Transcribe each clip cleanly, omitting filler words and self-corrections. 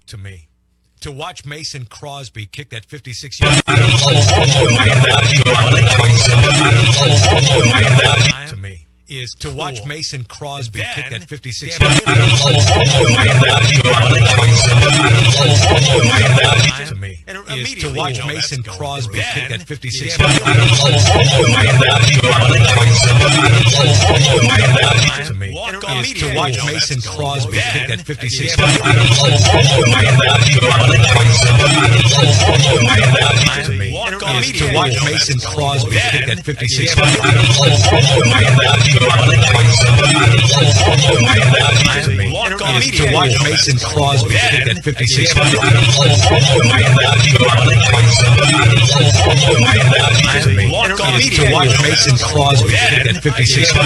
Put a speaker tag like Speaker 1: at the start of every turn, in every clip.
Speaker 1: To me. To watch Mason Crosby kick that 56-yard to me is to watch Mason Crosby kick that 56-yard to me is to watch Mason Crosby kick that 56-yard to me is to watch Mason Crosby kick that 56-yard to me is to watch Mason Crosby kick that 56-yard to me is to watch Mason Crosby kick that 56-yard to me is to watch Mason Crosby kick that 56-yard to me is to watch Mason Crosby kick that 56-yard to me is to watch Mason Crosby kick that 56-yard to me is to watch Mason Crosby kick that 56-yard to me is to watch Mason Crosby kick that 56-yard to me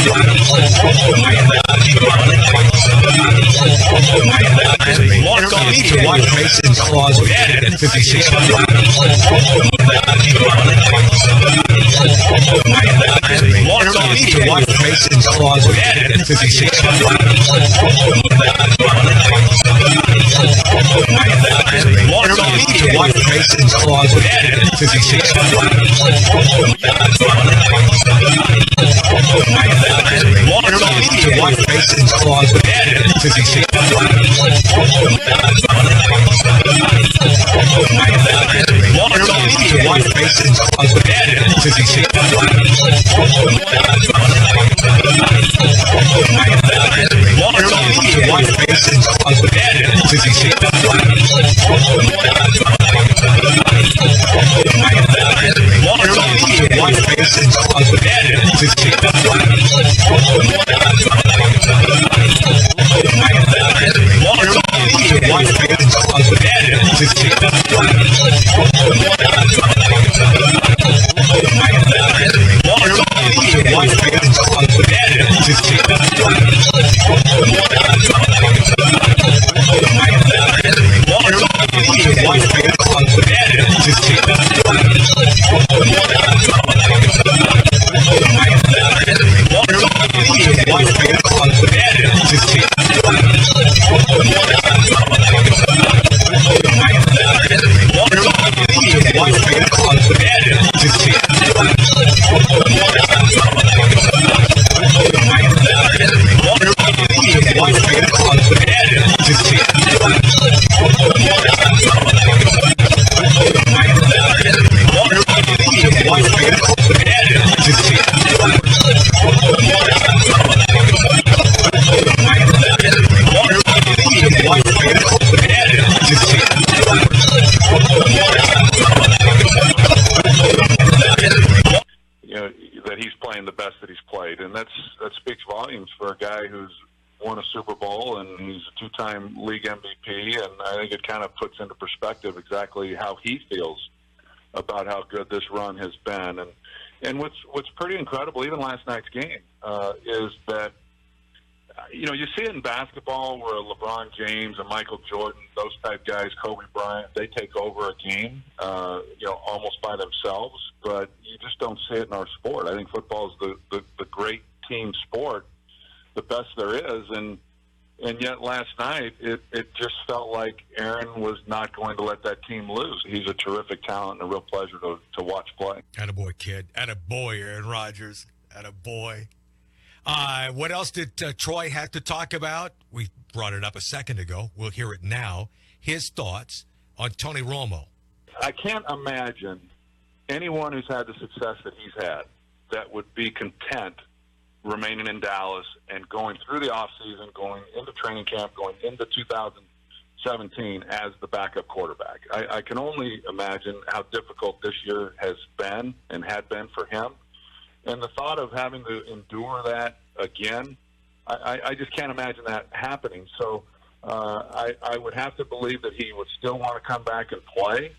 Speaker 1: is to watch Mason Crosby kick that 56-yard to me is to watch Mason Crosby kick that 56-yard to me is to watch Mason Crosby kick that 56-yard to me is to watch Mason Crosby kick that 56-yard to me is to watch Mason Crosby kick that 56-yard to me is to watch Mason Crosby kick that 56-yard to me is to watch Mason Crosby kick that 56-yard to me is to watch Mason Crosby kick that 56-yard to me is to watch Mason Crosby kick that 56-yard to me is to watch Mason Crosby kick that 56-yard to me is to watch Mason Crosby kick that 56-yard
Speaker 2: that he's playing the best that he's played, and that speaks volumes for a guy who's won a Super Bowl and he's a two-time league MVP, and I think it kind of puts into perspective exactly how he feels about how good this run has been. And what's pretty incredible, even last night's game, is that you see it in basketball where LeBron James and Michael Jordan, those type guys, Kobe Bryant, they take over a game, almost by themselves. But you just don't see it in our sport. I think football is the great team sport, the best there is, and yet last night it just felt like Aaron was not going to let that team lose. He's a terrific talent and a real pleasure to watch play.
Speaker 1: Attaboy, kid. Attaboy, Aaron Rodgers. Attaboy. What else did Troy have to talk about? We brought it up a second ago. We'll hear it now. His thoughts on Tony Romo.
Speaker 2: I can't imagine anyone who's had the success that he's had that would be content remaining in Dallas and going through the offseason, going into training camp, going into 2017 as the backup quarterback. I can only imagine how difficult this year has been and had been for him. And the thought of having to endure that again, I just can't imagine that happening. So I would have to believe that he would still want to come back and play.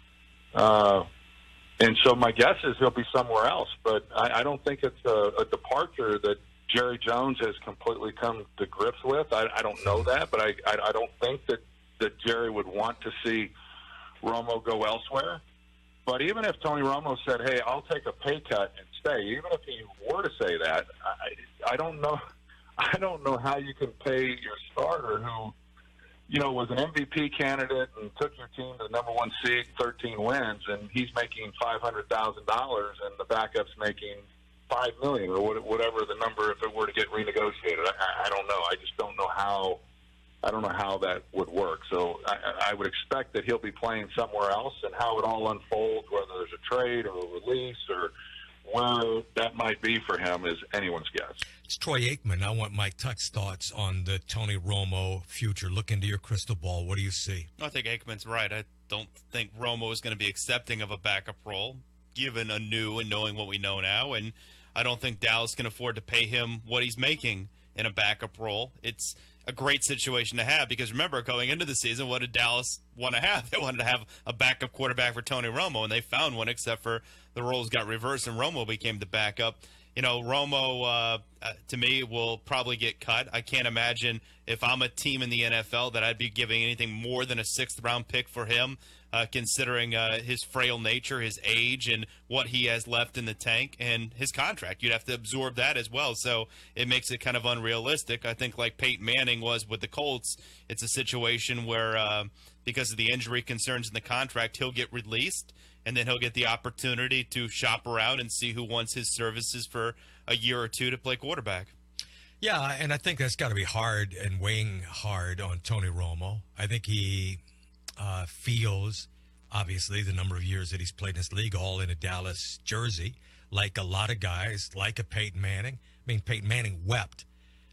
Speaker 2: And so my guess is he'll be somewhere else. But I don't think it's a departure that Jerry Jones has completely come to grips with. I don't know that, but I don't think that Jerry would want to see Romo go elsewhere. But even if Tony Romo said, hey, I'll take a pay cut and say. Even if he were to say that, I don't know. I don't know how you can pay your starter who, was an MVP candidate and took your team to the number 1 seed, 13 wins, and he's making $500,000, and the backup's making $5 million or whatever the number if it were to get renegotiated. I don't know. I just don't know how. I don't know how that would work. So I would expect that he'll be playing somewhere else, and how it all unfolds, whether there's a trade or a release or where that might be for him, is anyone's guess.
Speaker 1: It's Troy Aikman. I want Mike Tuck's thoughts on the Tony Romo future. Look into your crystal ball. What do you see?
Speaker 3: I think Aikman's right. I don't think Romo is going to be accepting of a backup role, given anew and knowing what we know now. And I don't think Dallas can afford to pay him what he's making in a backup role. It's a great situation to have, because remember, going into the season, what did Dallas want to have? They wanted to have a backup quarterback for Tony Romo, and they found one, except for the roles got reversed and Romo became the backup. Romo, to me, will probably get cut. I can't imagine if I'm a team in the NFL that I'd be giving anything more than a 6th-round pick for him, considering his frail nature, his age, and what he has left in the tank, and his contract. You'd have to absorb that as well, so it makes it kind of unrealistic. I think like Peyton Manning was with the Colts, it's a situation where because of the injury concerns in the contract, he'll get released, and then he'll get the opportunity to shop around and see who wants his services for a year or two to play quarterback.
Speaker 1: Yeah, and I think that's got to be hard and weighing hard on Tony Romo. I think he feels, obviously, the number of years that he's played in this league, all in a Dallas jersey, like a lot of guys, like a Peyton Manning. I mean, Peyton Manning wept,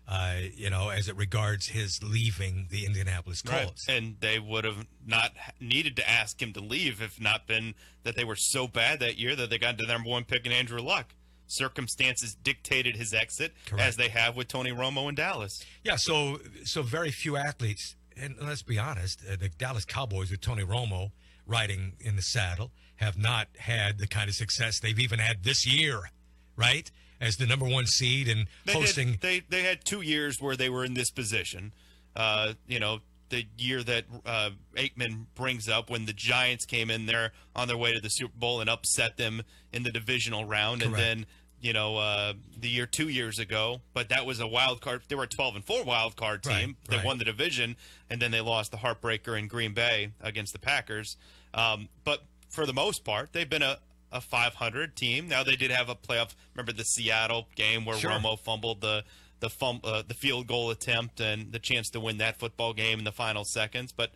Speaker 1: as it regards his leaving the Indianapolis Colts.
Speaker 3: Right. And they would have not needed to ask him to leave if not been that they were so bad that year that they got to the number 1 pick in Andrew Luck. Circumstances dictated his exit, correct, as they have with Tony Romo in Dallas.
Speaker 1: Yeah, so very few athletes, and let's be honest, the Dallas Cowboys with Tony Romo riding in the saddle have not had the kind of success they've even had this year, right? As the number 1 seed and hosting.
Speaker 3: They had 2 years where they were in this position. The year that Aikman brings up, when the Giants came in there on their way to the Super Bowl and upset them in the divisional round. Correct. And then, the year 2 years ago, but that was a wild card. They were a 12-4 wild card team. Right, they won the division, and then they lost the heartbreaker in Green Bay against the Packers. But for the most part, they've been a 500 team. Now, they did have a playoff. Remember the Seattle game where Romo fumbled the field goal attempt and the chance to win that football game in the final seconds. But,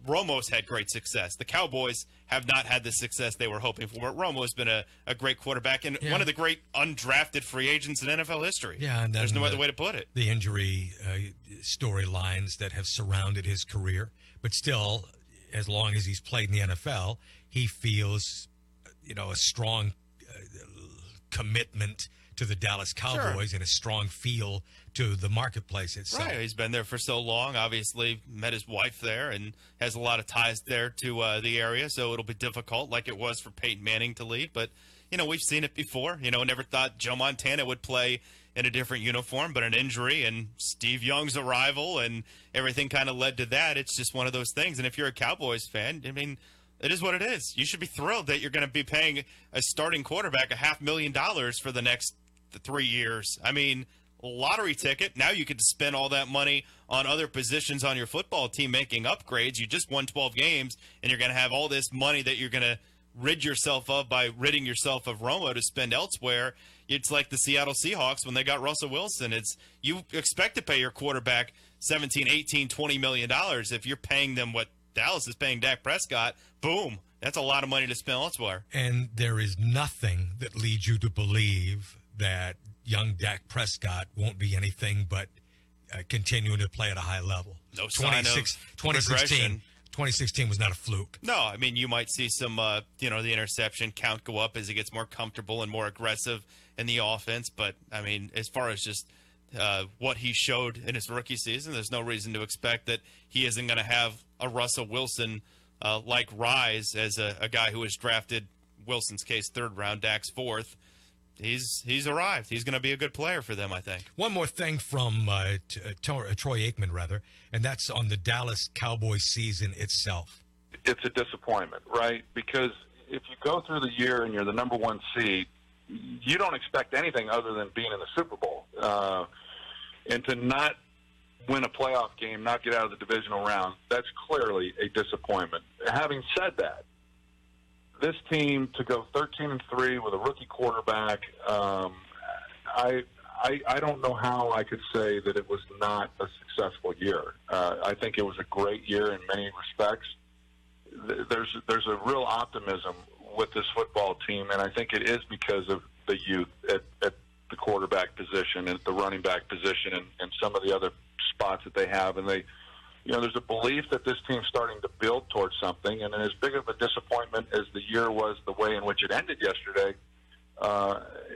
Speaker 3: Romo's had great success. The Cowboys have not had the success they were hoping for. But Romo's been a great quarterback and one of the great undrafted free agents in NFL history.
Speaker 1: Yeah, and
Speaker 3: there's no other way to put it.
Speaker 1: The injury storylines that have surrounded his career. But still, as long as he's played in the NFL, he feels, a strong commitment to the Dallas Cowboys and a strong feel to the marketplace itself.
Speaker 3: Right, he's been there for so long, obviously met his wife there and has a lot of ties there to the area, so it'll be difficult like it was for Peyton Manning to leave. But, we've seen it before. Never thought Joe Montana would play in a different uniform, but an injury and Steve Young's arrival and everything kind of led to that. It's just one of those things. And if you're a Cowboys fan, it is what it is. You should be thrilled that you're going to be paying a starting quarterback $500,000 for the next 3 years. Lottery ticket. Now you could spend all that money on other positions on your football team making upgrades. You just won 12 games, and you're going to have all this money that you're going to rid yourself of by ridding yourself of Romo to spend elsewhere. It's like the Seattle Seahawks when they got Russell Wilson. You expect to pay your quarterback $17, $18, $20 million. If you're paying them what Dallas is paying Dak Prescott, boom, that's a lot of money to spend elsewhere.
Speaker 1: And there is nothing that leads you to believe that young Dak Prescott won't be anything but continuing to play at a high level.
Speaker 3: No sign of 2016
Speaker 1: was not a fluke.
Speaker 3: No, you might see some, the interception count go up as he gets more comfortable and more aggressive in the offense. But, as far as just what he showed in his rookie season, there's no reason to expect that he isn't going to have a Russell Wilson like rise as a guy who was drafted, Wilson's case, 3rd round, Dak's 4th. He's arrived. He's going to be a good player for them, I think.
Speaker 1: One more thing from Troy Aikman, rather, and that's on the Dallas Cowboys season itself.
Speaker 2: It's a disappointment, right? Because if you go through the year and you're the number 1 seed, you don't expect anything other than being in the Super Bowl. And to not win a playoff game, not get out of the divisional round, that's clearly a disappointment. Having said that, this team to go 13-3 with a rookie quarterback, I don't know how I could say that it was not a successful year. I think it was a great year in many respects. There's a real optimism with this football team, and I think it is because of the youth at the quarterback position and the running back position and some of the other spots that they have. And there's a belief that this team's starting to build towards something. And as big of a disappointment as the year was, the way in which it ended yesterday,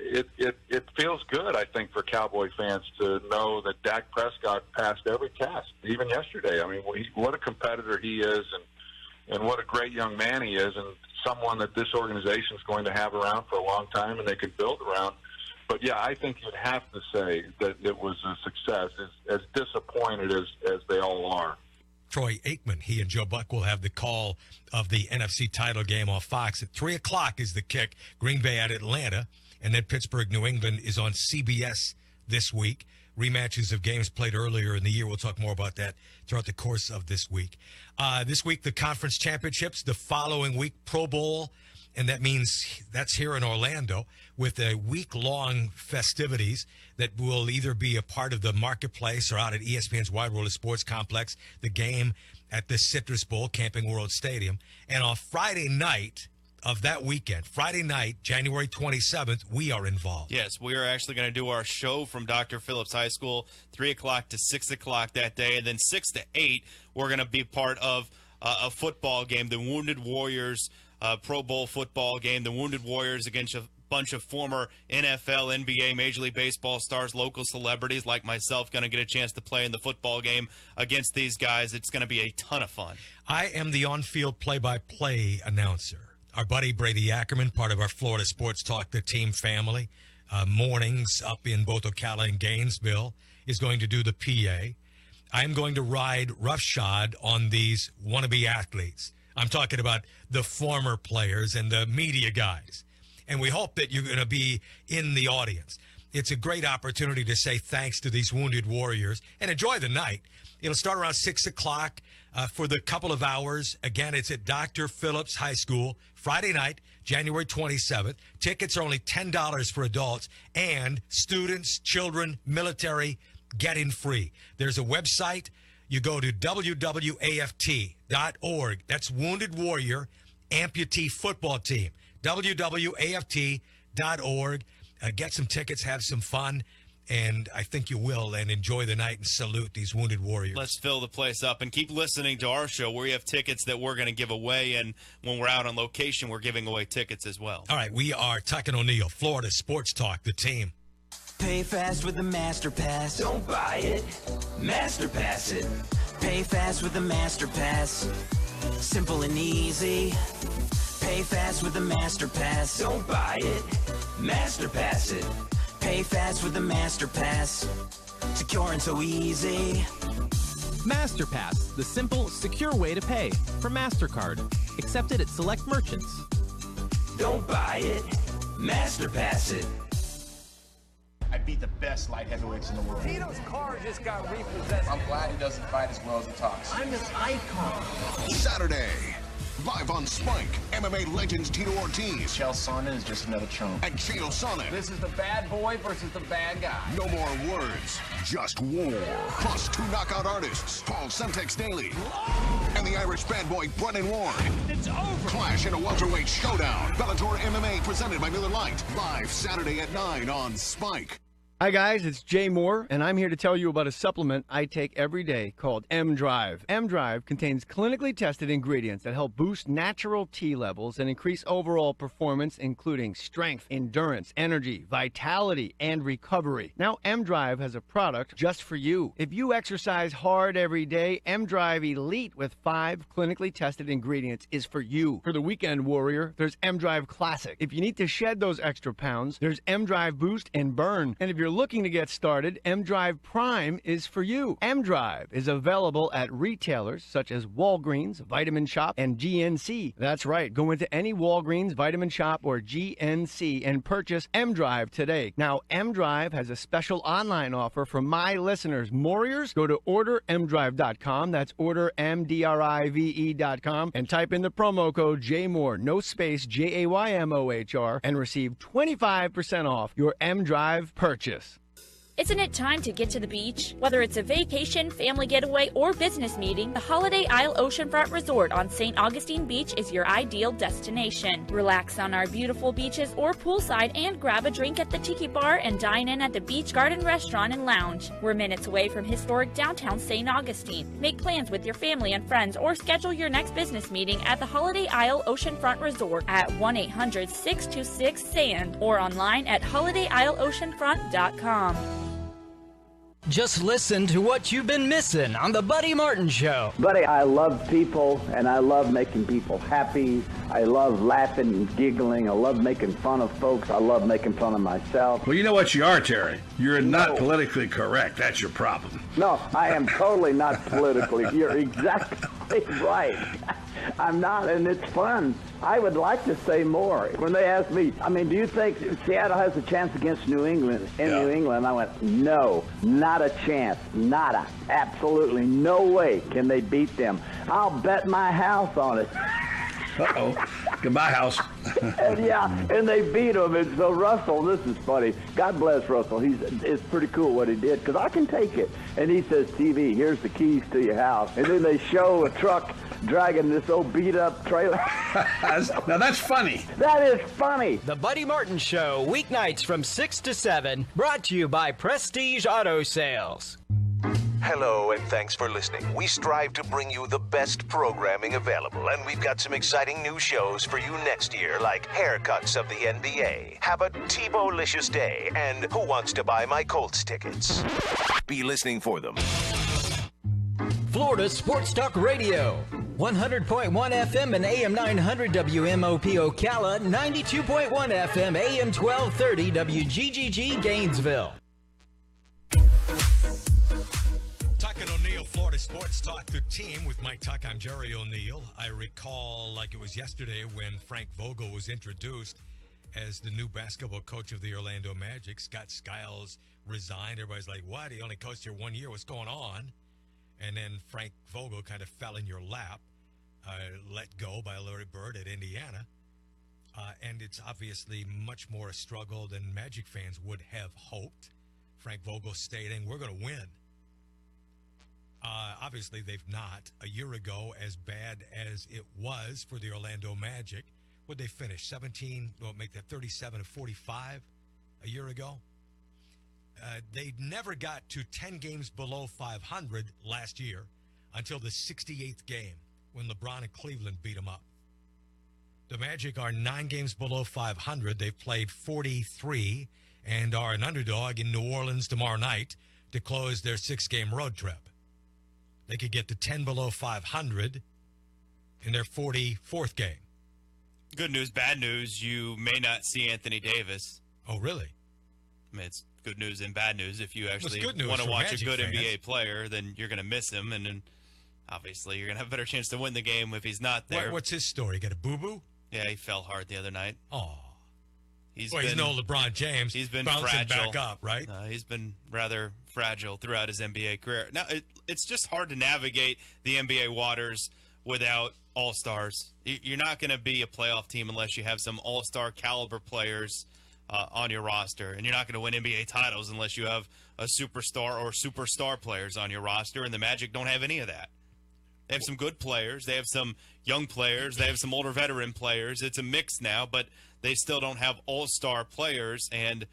Speaker 2: it feels good, I think, for Cowboy fans to know that Dak Prescott passed every test, even yesterday. I mean, what a competitor he is, and what a great young man he is, and someone that this organization is going to have around for a long time and they could build around. But, yeah, I think you'd have to say that it was a success, as disappointed as they all are.
Speaker 1: Troy Aikman, he and Joe Buck will have the call of the NFC title game on Fox. At 3 o'clock is the kick, Green Bay at Atlanta, and then Pittsburgh, New England is on CBS this week. Rematches of games played earlier in the year. We'll talk more about that throughout the course of this week. This week, the conference championships. The following week, Pro Bowl. And that means that's here in Orlando with a week-long festivities that will either be a part of the marketplace or out at ESPN's Wide World of Sports Complex, the game at the Citrus Bowl, Camping World Stadium. And on Friday night of that weekend, Friday night, January 27th, we are involved.
Speaker 3: Yes, we are actually going to do our show from Dr. Phillips High School, 3 o'clock to 6 o'clock that day. And then 6 to 8, we're going to be part of a football game, the Wounded Warriors Pro Bowl football game. The Wounded Warriors against a bunch of former NFL, NBA, Major League Baseball stars, local celebrities like myself going to get a chance to play in the football game against these guys. It's going to be a ton of fun.
Speaker 1: I am the on-field play-by-play announcer. Our buddy Brady Ackerman, part of our Florida Sports Talk, the team family, mornings up in both Ocala and Gainesville, is going to do the PA. I'm going to ride roughshod on these wannabe athletes. I'm talking about the former players and the media guys. And we hope that you're going to be in the audience. It's a great opportunity to say thanks to these Wounded Warriors and enjoy the night. It'll start around 6 o'clock for the couple of hours. Again, it's at Dr. Phillips High School, Friday night, January 27th. Tickets are only $10 for adults, and students, children, military get in free. There's a website. You go to wwaft.org. That's Wounded Warrior Amputee Football Team. wwaft.org. Get some tickets, have some fun, and I think you will, and enjoy the night and salute these Wounded Warriors.
Speaker 3: Let's fill the place up and keep listening to our show where we have tickets that we're going to give away, and when we're out on location, we're giving away tickets as well.
Speaker 1: All right, we are Tuck and O'Neill, Florida Sports Talk, the team.
Speaker 4: Pay fast with the Master Pass. Don't buy it. Master Pass it. Pay fast with the Master Pass. Simple and easy. Pay fast with the Master Pass. Don't buy it. Master Pass it. Pay fast with the Master Pass. Secure and so easy.
Speaker 5: MasterPass, the simple, secure way to pay for MasterCard. Accepted at select merchants.
Speaker 4: Don't buy it. Master Pass it.
Speaker 6: I beat the best light heavyweights in the world.
Speaker 7: Tito's car just got repossessed.
Speaker 6: I'm glad he doesn't fight as well as he talks.
Speaker 7: I'm this icon.
Speaker 8: Saturday, live on Spike, MMA legends Tito Ortiz
Speaker 6: Chael Sonnen is just another chump.
Speaker 8: and Chael Sonnen.
Speaker 7: This is the bad boy versus the bad guy.
Speaker 8: No more words, just war. Plus 2 knockout artists, Paul Semtex Daly and the Irish bad boy Brennan Ward.
Speaker 7: It's over.
Speaker 8: Clash in a welterweight showdown. Bellator MMA presented by Miller Lite. Live Saturday at 9 on Spike.
Speaker 9: Hi guys, it's Jay Moore, and I'm here to tell you about a supplement I take every day called M-Drive. M-Drive contains clinically tested ingredients that help boost natural T levels and increase overall performance, including strength, endurance, energy, vitality, and recovery. Now, M-Drive has a product just for you. If you exercise hard every day, M-Drive Elite with 5 clinically tested ingredients is for you. For the weekend warrior, there's M-Drive Classic. If you need to shed those extra pounds, there's M-Drive Boost and Burn. And if you're you're looking to get started, M-Drive Prime is for you. M-Drive is available at retailers such as Walgreens, Vitamin Shop, and GNC. That's right. Go into any Walgreens, Vitamin Shop, or GNC and purchase M-Drive today. Now, M-Drive has a special online offer for my listeners. Warriors, go to ordermdrive.com. That's ordermdrive.com and type in the promo code JMORE, no space, JAYMOHR, and receive 25% off your M-Drive purchase.
Speaker 10: Isn't it time to get to the beach? Whether it's a vacation, family getaway, or business meeting, the Holiday Isle Oceanfront Resort on St. Augustine Beach is your ideal destination. Relax on our beautiful beaches or poolside and grab a drink at the Tiki Bar and dine in at the Beach Garden Restaurant and Lounge. We're minutes away from historic downtown St. Augustine. Make plans with your family and friends or schedule your next business meeting at the Holiday Isle Oceanfront Resort at 1-800-626-SAND or online at holidayisleoceanfront.com.
Speaker 11: Just listen to what you've been missing on The Buddy Martin Show.
Speaker 12: Buddy, I love people, and I love making people happy. I love laughing and giggling. I love making fun of folks. I love making fun of myself.
Speaker 13: Well, you know what you are, Terry. You're not politically correct. That's your problem.
Speaker 12: No, I am totally not politically. You're exactly right. I'm not, and it's fun. I would like to say more. When they asked me, I mean, do you think Seattle has a chance against New England? New England, I went, no, not a chance. Nada. Absolutely no way can they beat them. I'll bet my house on it.
Speaker 13: Uh-oh. Goodbye, house.
Speaker 12: and they beat him. And so Russell, this is funny. God bless Russell. It's pretty cool what he did, because I can take it. And he says, TV, here's the keys to your house. And then they show a truck dragging this old beat-up trailer.
Speaker 13: Now that's funny.
Speaker 12: That is funny.
Speaker 11: The Buddy Martin Show, weeknights from 6 to 7, brought to you by Prestige Auto Sales.
Speaker 14: Hello, and thanks for listening. We strive to bring you the best programming available, and we've got some exciting new shows for you next year, like Haircuts of the NBA, Have a Tebow-licious Day, and Who Wants to Buy My Colts Tickets. Be listening for them.
Speaker 11: Florida Sports Talk Radio, 100.1 FM and AM 900 WMOP Ocala, 92.1 FM, AM 1230 WGGG Gainesville.
Speaker 1: Tuck and O'Neill, Florida Sports Talk, the team with Mike Tuck. I'm Jerry O'Neill. I recall like it was yesterday when Frank Vogel was introduced as the new basketball coach of the Orlando Magic. Scott Skiles resigned. Everybody's like, what? He only coached here 1 year. What's going on? And then Frank Vogel kind of fell in your lap, let go by Larry Bird at Indiana. And it's obviously much more a struggle than Magic fans would have hoped. Frank Vogel stating, we're going to win. Obviously, they've not. A year ago, as bad as it was for the Orlando Magic, would they finish 17, well, make that 37-45 a year ago? They never got to 10 games below 500 last year until the 68th game when LeBron and Cleveland beat them up. The Magic are 9 games below 500. They've played 43 and are an underdog in New Orleans tomorrow night to close their 6-game road trip. They could get to 10 below 500 in their 44th game.
Speaker 3: Good news, bad news, you may not see Anthony Davis.
Speaker 1: Oh, really?
Speaker 3: I mean, it's good news and bad news. If you actually
Speaker 1: want
Speaker 3: to watch
Speaker 1: Magic
Speaker 3: a good
Speaker 1: fans.
Speaker 3: NBA player, then you're going to miss him, and then obviously you're going to have a better chance to win the game if he's not there.
Speaker 1: What's his story? Got a boo-boo?
Speaker 3: Yeah, he fell hard the other night.
Speaker 1: Oh.
Speaker 3: He's
Speaker 1: no LeBron James.
Speaker 3: He's been
Speaker 1: bouncing
Speaker 3: fragile.
Speaker 1: back up, right?
Speaker 3: He's been rather fragile throughout his NBA career. Now, it's just hard to navigate the NBA waters without all-stars. You're not going to be a playoff team unless you have some all-star caliber players on your roster. And you're not going to win NBA titles unless you have a superstar or superstar players on your roster. And the Magic don't have any of that. They have some good players. They have some young players. They have some older veteran players. It's a mix now, but they still don't have all-star players. And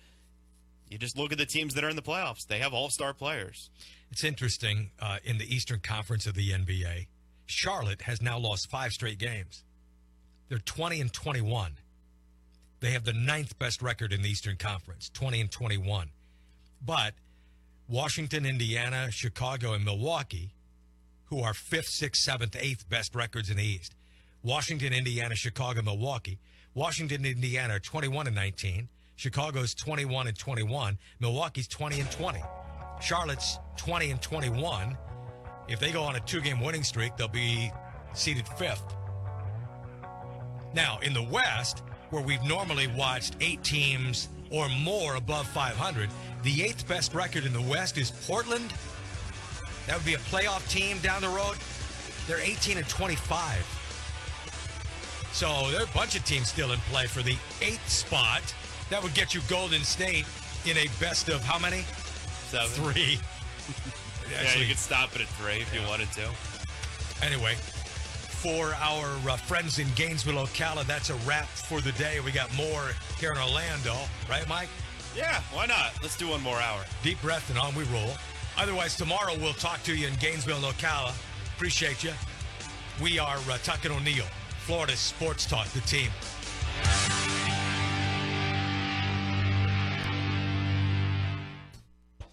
Speaker 3: you just look at the teams that are in the playoffs. They have all-star players.
Speaker 1: It's interesting. In the Eastern Conference of the NBA, Charlotte has now lost 5 straight games. They're 20-21. They have the 9th best record in the Eastern Conference, 20-21. But Washington, Indiana, Chicago, and Milwaukee, who are 5th, 6th, 7th, 8th best records in the East. Washington, Indiana, Chicago, Milwaukee. Washington, Indiana are 21-19. Chicago's 21-21. Milwaukee's 20-20. Charlotte's 20-21. If they go on a 2-game winning streak, they'll be seeded 5th. Now, in the West, where we've normally watched 8 teams or more above 500, the 8th best record in the West is Portland. That would be a playoff team down the road. They're 18-25. So there are a bunch of teams still in play for the 8th spot. That would get you Golden State in a best of how many?
Speaker 3: 7.
Speaker 1: 3.
Speaker 3: Actually, you could stop it at 3 if you wanted to.
Speaker 1: Anyway, for our friends in Gainesville, Ocala, that's a wrap for the day. We got more here in Orlando. Right, Mike?
Speaker 3: Yeah, why not? Let's do one more hour.
Speaker 1: Deep breath and on we roll. Otherwise, tomorrow we'll talk to you in Gainesville, Ocala. Appreciate you. We are Tuck and O'Neill, Florida Sports Talk, the team.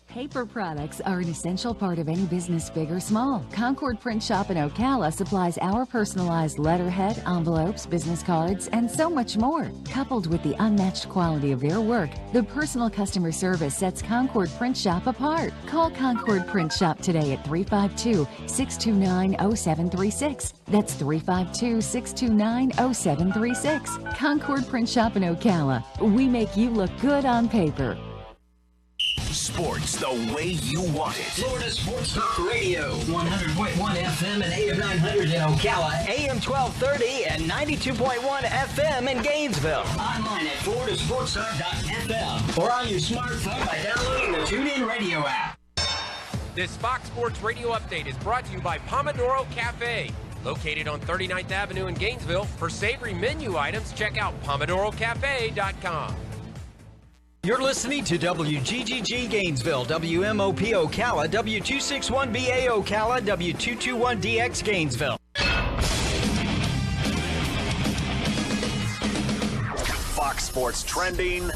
Speaker 15: Paper products are an essential part of any business, big or small. Concord Print Shop in Ocala supplies our personalized letterhead, envelopes, business cards, and so much more. Coupled with the unmatched quality of their work, the personal customer service sets Concord Print Shop apart. Call Concord Print Shop today at 352-629-0736. That's 352-629-0736. Concord Print Shop in Ocala. We make you look good on paper.
Speaker 14: Sports the way you want it.
Speaker 11: Florida Sports Talk Radio, 100.1 FM and AM 900 in Ocala, AM 1230 and 92.1 FM in Gainesville. Online at floridasportstalk.fm or on your smartphone by downloading the TuneIn Radio app.
Speaker 16: This Fox Sports Radio update is brought to you by Pomodoro Cafe. Located on 39th Avenue in Gainesville, for savory menu items, check out PomodoroCafe.com.
Speaker 11: You're listening to WGGG Gainesville, WMOP Ocala, W261BA Ocala, W221DX Gainesville.
Speaker 14: Fox Sports trending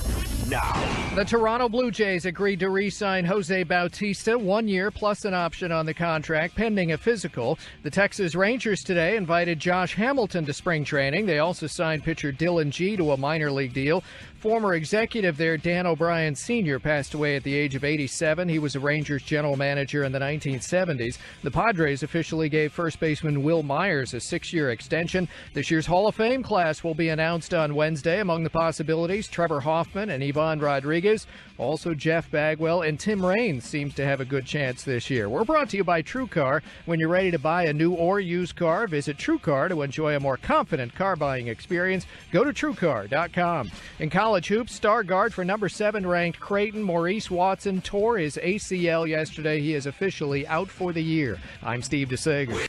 Speaker 14: now.
Speaker 17: The Toronto Blue Jays agreed to re-sign Jose Bautista 1 year plus an option on the contract pending a physical. The Texas Rangers today invited Josh Hamilton to spring training. They also signed pitcher Dylan Gee to a minor league deal. Former executive there, Dan O'Brien Sr., passed away at the age of 87. He was a Rangers general manager in the 1970s. The Padres officially gave first baseman Will Myers a 6-year extension. This year's Hall of Fame class will be announced on Wednesday. Among the possibilities, Trevor Hoffman and Ivan Rodriguez. Also, Jeff Bagwell and Tim Raines seems to have a good chance this year. We're brought to you by TrueCar. When you're ready to buy a new or used car, visit TrueCar to enjoy a more confident car buying experience. Go to TrueCar.com. In college hoops, star guard for number 7 ranked Creighton, Maurice Watson, tore his ACL yesterday. He is officially out for the year. I'm Steve DeSager.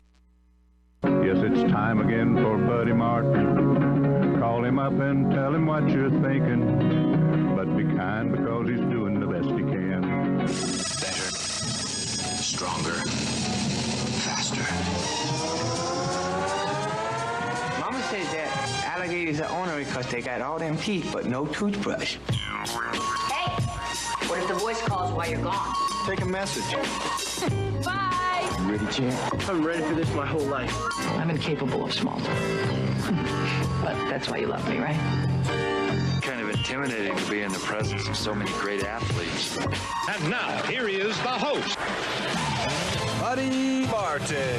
Speaker 18: Yes, it's time again for Buddy Martin. Call him up and tell him what you're thinking. But be kind because he's doing the best he can.
Speaker 14: Better, stronger, faster.
Speaker 19: Mama says that alligators are ornery because they got all them teeth but no toothbrush.
Speaker 20: Hey, what if the voice calls while you're gone?
Speaker 19: Take a message.
Speaker 20: Bye.
Speaker 19: You ready, champ? I'm ready for this my whole life.
Speaker 20: I'm incapable of small talk. But that's why you love me, right?
Speaker 21: Kind of intimidating to be in the presence of so many great athletes.
Speaker 22: And now, here is the host,
Speaker 14: Buddy Martin.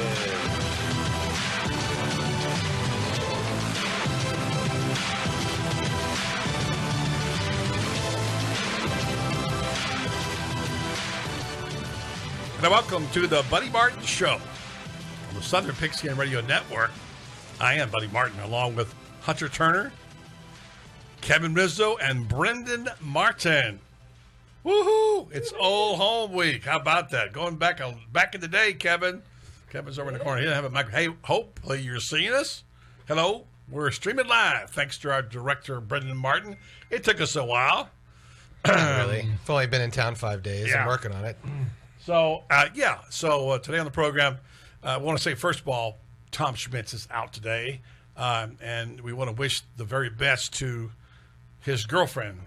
Speaker 23: And welcome to the Buddy Martin Show on the Southern Pigskin Radio Network. I am Buddy Martin, along with Hunter Turner, Kevin Rizzo, and Brendan Martin. Woohoo! It's old home week. How about that? Going back in the day, Kevin. Kevin's over in the corner. He doesn't have a mic. Hey, hopefully you're seeing us. Hello. We're streaming live thanks to our director, Brendan Martin. It took us a while.
Speaker 24: Not really. I've only been in town 5 days.
Speaker 23: Yeah.
Speaker 24: I'm working on it.
Speaker 23: So, today on the program, I want to say, first of all, Tom Schmitz is out today, and we want to wish the very best to his girlfriend,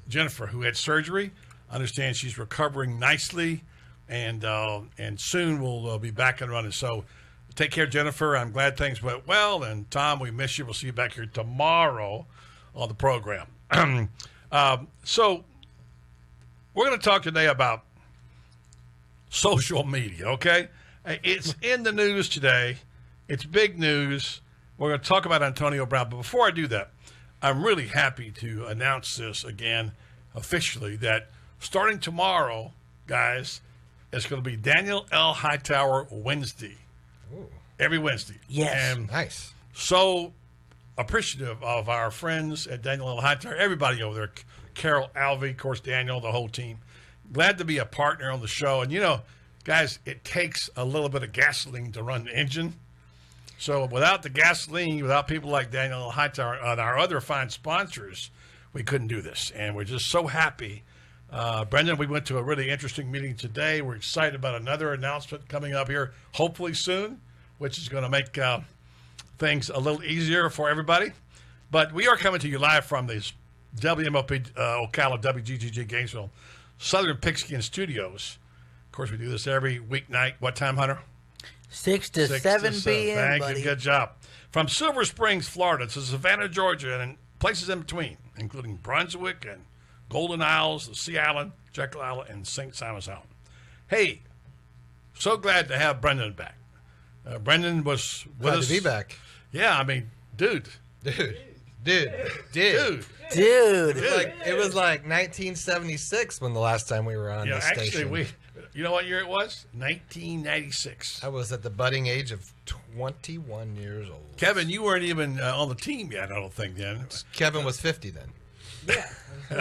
Speaker 23: Jennifer, who had surgery. I understand she's recovering nicely, and soon we'll be back and running. So take care, Jennifer. I'm glad things went well, and Tom, we miss you. We'll see you back here tomorrow on the program. So we're going to talk today about social media, okay? It's in the news today. It's big news. We're going to talk about Antonio Brown. But before I do that, I'm really happy to announce this again officially that starting tomorrow, guys, it's going to be Daniel L. Hightower Wednesday.
Speaker 24: Ooh.
Speaker 23: Every Wednesday.
Speaker 24: Yes.
Speaker 23: And
Speaker 24: nice.
Speaker 23: So appreciative of our friends at Daniel L. Hightower, everybody over there, Carol Alvey, of course, Daniel, the whole team. Glad to be a partner on the show. And, you know, guys, it takes a little bit of gasoline to run the engine. So without the gasoline, without people like Daniel L. Hightower and our other fine sponsors, we couldn't do this. And we're just so happy. Brendan, we went to a really interesting meeting today. We're excited about another announcement coming up here, hopefully soon, which is going to make things a little easier for everybody. But we are coming to you live from the WMOP Ocala, WGGG Gainesville, Southern Pigskin Studios. Of course, we do this every weeknight. What time, Hunter?
Speaker 2: 6 to 7 p.m.,
Speaker 23: Thank
Speaker 2: buddy.
Speaker 23: you. Good job. From Silver Springs, Florida to Savannah, Georgia, and places in between, including Brunswick and Golden Isles, the Sea Island, Jekyll Island, and St. Simon's Island. Hey, so glad to have Brendan back. Brendan was with
Speaker 24: Glad
Speaker 23: us.
Speaker 24: to be back.
Speaker 23: Yeah, I mean, dude.
Speaker 24: It was like 1976 when the last time we were on this station.
Speaker 23: You know what year it was? 1996.
Speaker 24: I was at the budding age of 21 years old.
Speaker 23: Kevin, you weren't even on the team yet, I don't think, then.
Speaker 24: Kevin was 50 then.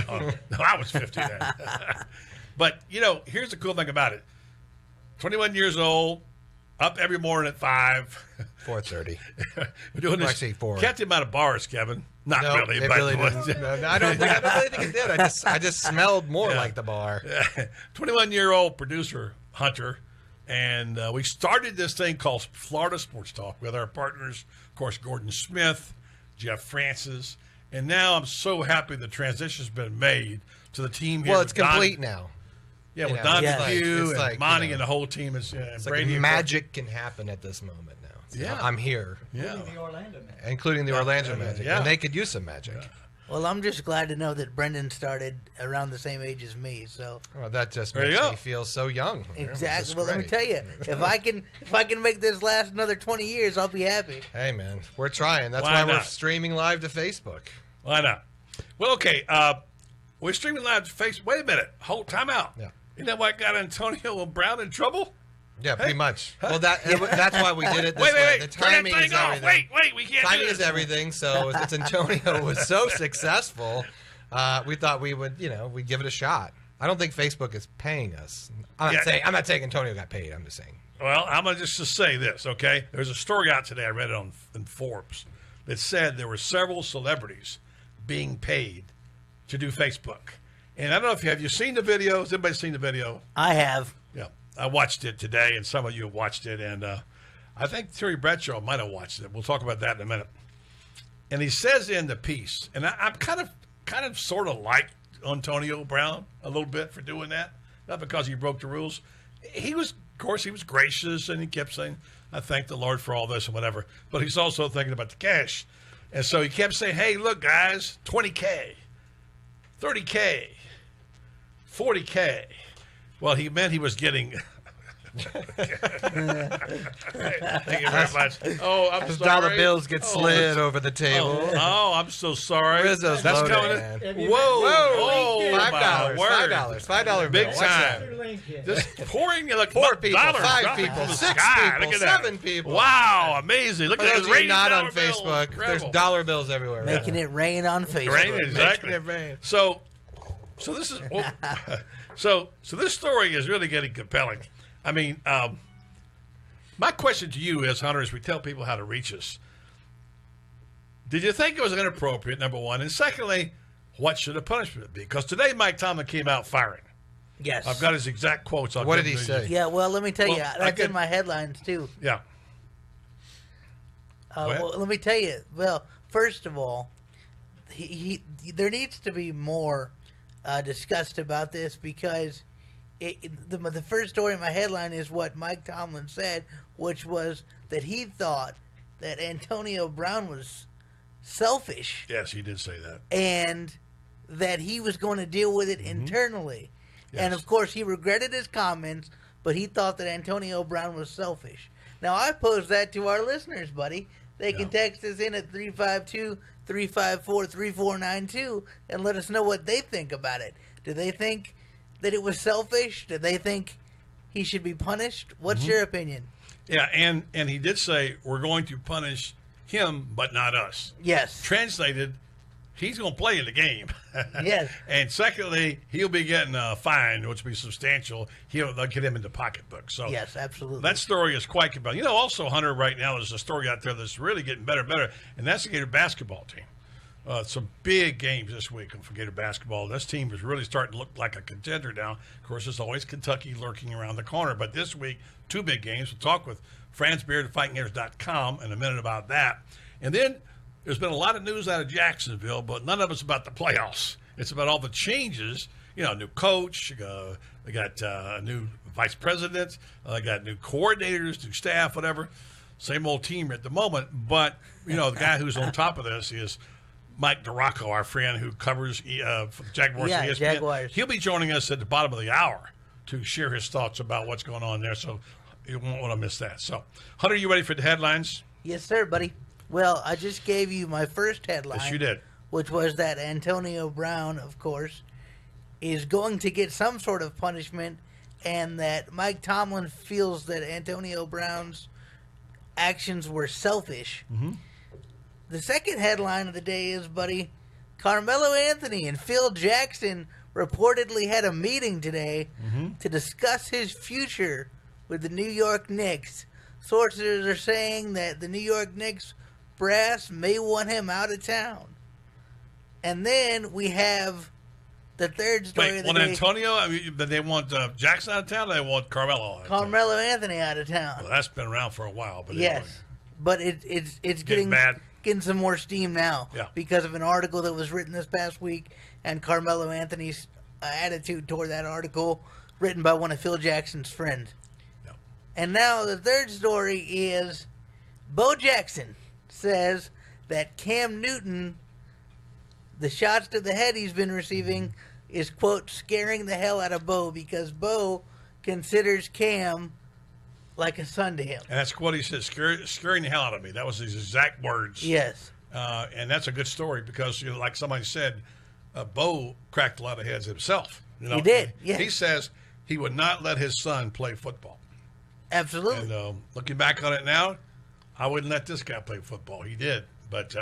Speaker 23: No, I was 50 then. But, you know, here's the cool thing about it. 21 years old, up every morning at 5.
Speaker 24: 4:30.
Speaker 23: We're doing this.
Speaker 24: Actually, 4.
Speaker 23: Kept him out of bars, Kevin. Not
Speaker 24: No,
Speaker 23: really.
Speaker 24: it
Speaker 23: but
Speaker 24: really didn't. No, I don't really think it did. I just smelled more like the bar.
Speaker 23: 21-year-old producer, Hunter. And we started this thing called Florida Sports Talk with our partners, of course, Gordon Smith, Jeff Francis. And now I'm so happy the transition's been made to the team here.
Speaker 24: Well, it's complete now.
Speaker 23: Yeah,
Speaker 24: You
Speaker 23: with
Speaker 24: know,
Speaker 23: Don
Speaker 24: it's
Speaker 23: McHugh
Speaker 24: like,
Speaker 23: and Monty and the whole team. Is
Speaker 24: It's
Speaker 23: Brady
Speaker 24: like magic can happen at this moment now.
Speaker 23: Yeah.
Speaker 24: I'm here.
Speaker 23: Yeah.
Speaker 24: Including the Orlando Magic.
Speaker 23: Yeah.
Speaker 24: And they could use some magic.
Speaker 2: Well, I'm just glad to know that Brendan started around the same age as me. So
Speaker 24: Well, that just
Speaker 23: There you
Speaker 24: makes
Speaker 23: go.
Speaker 24: me feel so young.
Speaker 2: exactly. Well, let me tell you, if I can make this last another 20 years, I'll be happy.
Speaker 24: Hey, man, we're trying. That's
Speaker 23: Why
Speaker 24: why we're
Speaker 23: not?
Speaker 24: streaming live to Facebook.
Speaker 23: Why not? Well, okay. We're streaming live to Facebook. Wait a minute. Hold time out.
Speaker 24: Yeah.
Speaker 23: Isn't that what got Antonio Brown in trouble?
Speaker 24: Yeah, pretty much. Well, that's why we did it this
Speaker 23: Wait.
Speaker 24: way. The
Speaker 23: Turn that
Speaker 24: timing
Speaker 23: thing
Speaker 24: is
Speaker 23: off.
Speaker 24: everything.
Speaker 23: Wait. We can't
Speaker 24: Timing
Speaker 23: do
Speaker 24: is
Speaker 23: this.
Speaker 24: everything. So since Antonio was so successful, we thought we would, we'd give it a shot. I don't think Facebook is paying us. I'm not saying Antonio got paid. I'm just saying.
Speaker 23: Well, I'm going to just say this, okay? There's a story out today. I read it in Forbes that said there were several celebrities being paid to do Facebook. And I don't know if have you seen the video? Has anybody seen the video?
Speaker 2: I have.
Speaker 23: Yeah. I watched it today, and some of you have watched it. And I think Terry Bradshaw might have watched it. We'll talk about that in a minute. And he says in the piece, and I'm kind of sort of like Antonio Brown a little bit for doing that. Not because he broke the rules. He was gracious, and he kept saying, I thank the Lord for all this and whatever. But he's also thinking about the cash. And so he kept saying, hey, look, guys, $20K, $30K, $40K. Well, he meant he was getting... Thank you very much. Oh, I'm
Speaker 24: Those
Speaker 23: sorry.
Speaker 24: dollar bills get slid over the table.
Speaker 23: Oh, I'm so sorry.
Speaker 24: Rizzo's
Speaker 23: That's
Speaker 24: loaded,
Speaker 23: coming
Speaker 24: man.
Speaker 23: in. Whoa. Oh,
Speaker 24: $5.
Speaker 23: my word.
Speaker 24: $5
Speaker 23: Big
Speaker 24: bill.
Speaker 23: time. Just pouring like
Speaker 24: 4 people,
Speaker 23: dollars
Speaker 24: 5
Speaker 23: dropping
Speaker 24: people,
Speaker 23: from the
Speaker 24: 6
Speaker 23: sky.
Speaker 24: people,
Speaker 23: Look at that.
Speaker 24: 7 people.
Speaker 23: Wow, amazing. Look
Speaker 24: For
Speaker 23: at
Speaker 24: those
Speaker 23: this
Speaker 24: of you not on
Speaker 23: $80 bill.
Speaker 24: Facebook, there's dollar bills everywhere.
Speaker 2: Making it rain on Facebook.
Speaker 23: Rain, exactly.
Speaker 24: Making it rain.
Speaker 23: So this is so this story is really getting compelling. I mean, my question to you is, Hunter, as we tell people how to reach us, did you think it was inappropriate, number one? And secondly, what should the punishment be? Because today Mike Tomlin came out firing.
Speaker 2: Yes.
Speaker 23: I've got his exact quotes.
Speaker 24: What did he say?
Speaker 2: Yeah, well, let me tell you,
Speaker 23: Well,
Speaker 2: that's in my headlines, too.
Speaker 23: Yeah.
Speaker 2: Well, let me tell you. Well, first of all, there needs to be more discussed about this because the first story in my headline is what Mike Tomlin said, which was that he thought that Antonio Brown was selfish.
Speaker 23: Yes, he did say that.
Speaker 2: And that he was going to deal with it internally. And, of course, he regretted his comments, but he thought that Antonio Brown was selfish. Now, I posed that to our listeners, buddy. They can text us in at 352-354-3492 and let us know what they think about it. Do they think that it was selfish? Do they think he should be punished? What's your opinion?
Speaker 23: Yeah, and he did say we're going to punish him, but not us.
Speaker 2: Yes.
Speaker 23: Translated, he's going to play in the game.
Speaker 2: Yes.
Speaker 23: And secondly, he'll be getting a fine, which will be substantial. They'll get him in the pocketbook. So
Speaker 2: yes, absolutely.
Speaker 23: That story is quite compelling. You know, also, Hunter, right now, there's a story out there that's really getting better and better, and that's the Gator basketball team. Some big games this week for Gator basketball. This team is really starting to look like a contender now. Of course, there's always Kentucky lurking around the corner, but this week, 2 big games. We'll talk with Franz Beard at FightingGators.com in a minute about that. And then there's been a lot of news out of Jacksonville, but none of it's about the playoffs. It's about all the changes. You know, new coach, they got a new vice president, they got new coordinators, new staff, whatever. Same old team at the moment. But, you know, the guy who's on top of this is Mike DeRocco, our friend who covers for the Jaguars.
Speaker 2: Yeah,
Speaker 23: ESPN.
Speaker 2: Jaguars.
Speaker 23: He'll be joining us at the bottom of the hour to share his thoughts about what's going on there. So you won't want to miss that. So, Hunter, you ready for the headlines?
Speaker 2: Yes, sir, buddy. Well, I just gave you my first headline.
Speaker 23: Yes, you did.
Speaker 2: Which was that Antonio Brown, of course, is going to get some sort of punishment, and that Mike Tomlin feels that Antonio Brown's actions were selfish.
Speaker 23: Mm-hmm.
Speaker 2: The second headline of the day is, buddy, Carmelo Anthony and Phil Jackson reportedly had a meeting today to discuss his future with the New York Knicks. Sources are saying that the New York Knicks brass may want him out of town. And then we have the third story of the day.
Speaker 23: Antonio, I mean, they want Jackson out of town, or they want Carmelo out of town?
Speaker 2: Carmelo Anthony out of town.
Speaker 23: Well, that's been around for a while. But
Speaker 2: yes.
Speaker 23: Anyway.
Speaker 2: But it's getting some more steam now because of an article that was written this past week, and Carmelo Anthony's attitude toward that article written by one of Phil Jackson's friends.
Speaker 23: Yep.
Speaker 2: And now the third story is Bo Jackson says that Cam Newton, the shots to the head he's been receiving, is, quote, scaring the hell out of Bo, because Bo considers Cam like a son to him.
Speaker 23: And that's what he said, scaring the hell out of me. That was his exact words.
Speaker 2: Yes.
Speaker 23: And that's a good story because, you know, like somebody said, Bo cracked a lot of heads himself. You know?
Speaker 2: He did, yeah.
Speaker 23: He says he would not let his son play football.
Speaker 2: Absolutely.
Speaker 23: And looking back on it now, I wouldn't let this guy play football. He did. But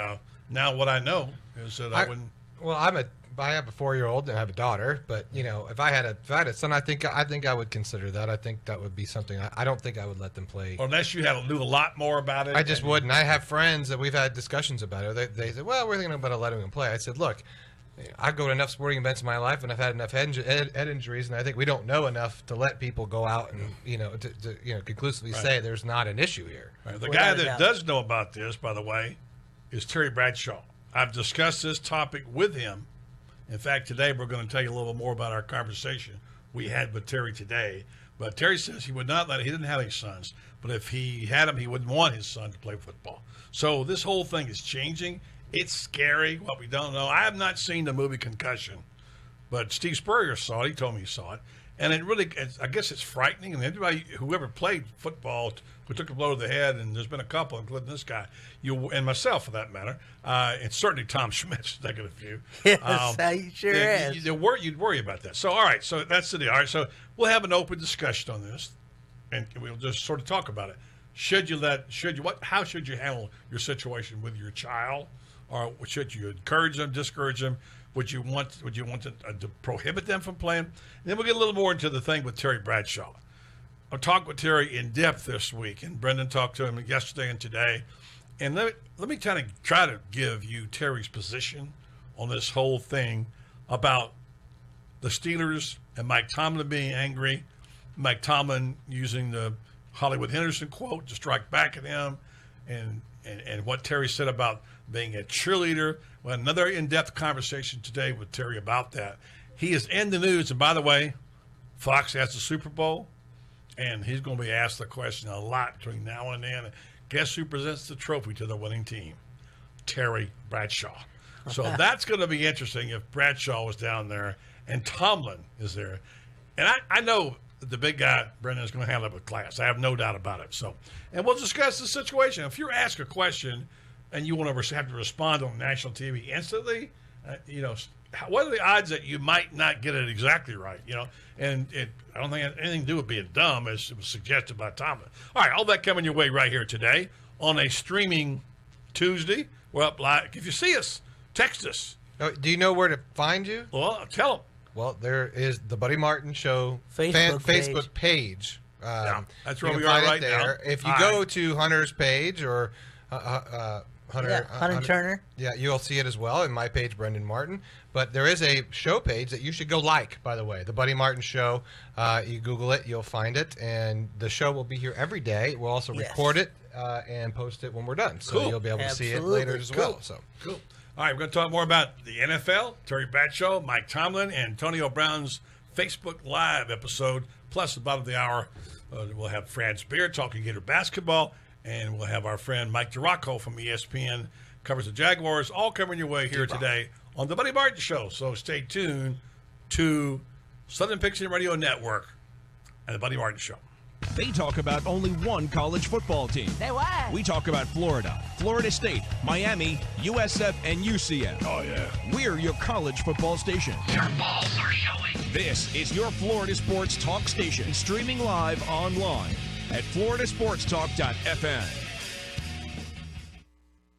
Speaker 23: now what I know is that I wouldn't.
Speaker 24: Well, I have a 4-year-old and I have a daughter, but you know, if I had a son, I think I would consider that. I think that would be something. I don't think I would let them play.
Speaker 23: Or unless you knew a lot more about it.
Speaker 24: I just wouldn't. I have friends that we've had discussions about it. They said, "Well, we're thinking about letting him play." I said, "Look, I go to enough sporting events in my life, and I've had enough head injuries, and I think we don't know enough to let people go out and to conclusively say there's not an issue here."
Speaker 23: Right. The guy that does know about this, by the way, is Terry Bradshaw. I've discussed this topic with him. In fact, today we're going to tell you a little more about our conversation we had with Terry today. But Terry says he would not let. He didn't have any sons, but if he had them, he wouldn't want his son to play football. So this whole thing is changing. It's scary, what we don't know. I have not seen the movie Concussion, but Steve Spurrier saw it. He told me he saw it. And it really, I guess it's frightening. And everybody, whoever played football, who took a blow to the head, and there's been a couple, including this guy, and myself for that matter, and certainly Tom Schmidt's taken a few.
Speaker 2: Yes, he sure has.
Speaker 23: You'd worry about that. So, all right, so that's the deal. All right, so we'll have an open discussion on this, and we'll just sort of talk about it. How should you handle your situation with your child? Or should you encourage them, discourage them? Would you want to prohibit them from playing? And then we'll get a little more into the thing with Terry Bradshaw. I talked with Terry in depth this week, and Brendan talked to him yesterday and today. And let me kind of try to give you Terry's position on this whole thing about the Steelers and Mike Tomlin being angry, Mike Tomlin using the Hollywood Henderson quote to strike back at him, and what Terry said about being a cheerleader. Well, another in-depth conversation today with Terry about that. He is in the news, and by the way, Fox has the Super Bowl, and he's going to be asked the question a lot between now and then. Guess who presents the trophy to the winning team? Terry Bradshaw. So that's going to be interesting if Bradshaw was down there and Tomlin is there. And I know that the big guy, Brendan, is going to handle it with class. I have no doubt about it. So, and we'll discuss the situation. If you're asked a question and you want to have to respond on national TV instantly, what are the odds that you might not get it exactly right? And I don't think it had anything to do with being dumb, as it was suggested by Tomlin. All right, all that coming your way right here today on a streaming Tuesday. We're up live. If you see us, text us.
Speaker 24: Oh, do you know where to find you?
Speaker 23: Well, tell them.
Speaker 24: Well, there is the Buddy Martin Show
Speaker 2: Facebook
Speaker 24: page.
Speaker 23: That's where
Speaker 24: you
Speaker 23: we
Speaker 24: can
Speaker 23: are
Speaker 24: find it
Speaker 23: right
Speaker 24: there.
Speaker 23: now.
Speaker 24: If you go to Hunter's page or Hunter
Speaker 2: Turner.
Speaker 24: Yeah, you'll see it as well in my page, Brendan Martin. But there is a show page that you should go like, by the way. The Buddy Martin Show. You Google it, you'll find it. And the show will be here every day. We'll also record it and post it when we're done. So you'll be able to see it later as well. So
Speaker 23: Cool. All right, we're going to talk more about the NFL, Terry Bradshaw, Mike Tomlin, and Antonio Brown's Facebook Live episode. Plus, at the bottom of the hour, we'll have Franz Beard talking Gator basketball. And we'll have our friend Mike DiRocco from ESPN, covers the Jaguars, all coming your way here today on the Buddy Martin Show. So stay tuned to Southern Pigskin Radio Network and the Buddy Martin Show.
Speaker 4: They talk about only one college football team.
Speaker 11: Say what?
Speaker 4: We talk about Florida, Florida State, Miami, USF, and UCF.
Speaker 23: Oh, yeah.
Speaker 4: We're your college football station.
Speaker 11: Your balls are showing.
Speaker 4: This is your Florida Sports Talk station, streaming live online at floridasportstalk.fm.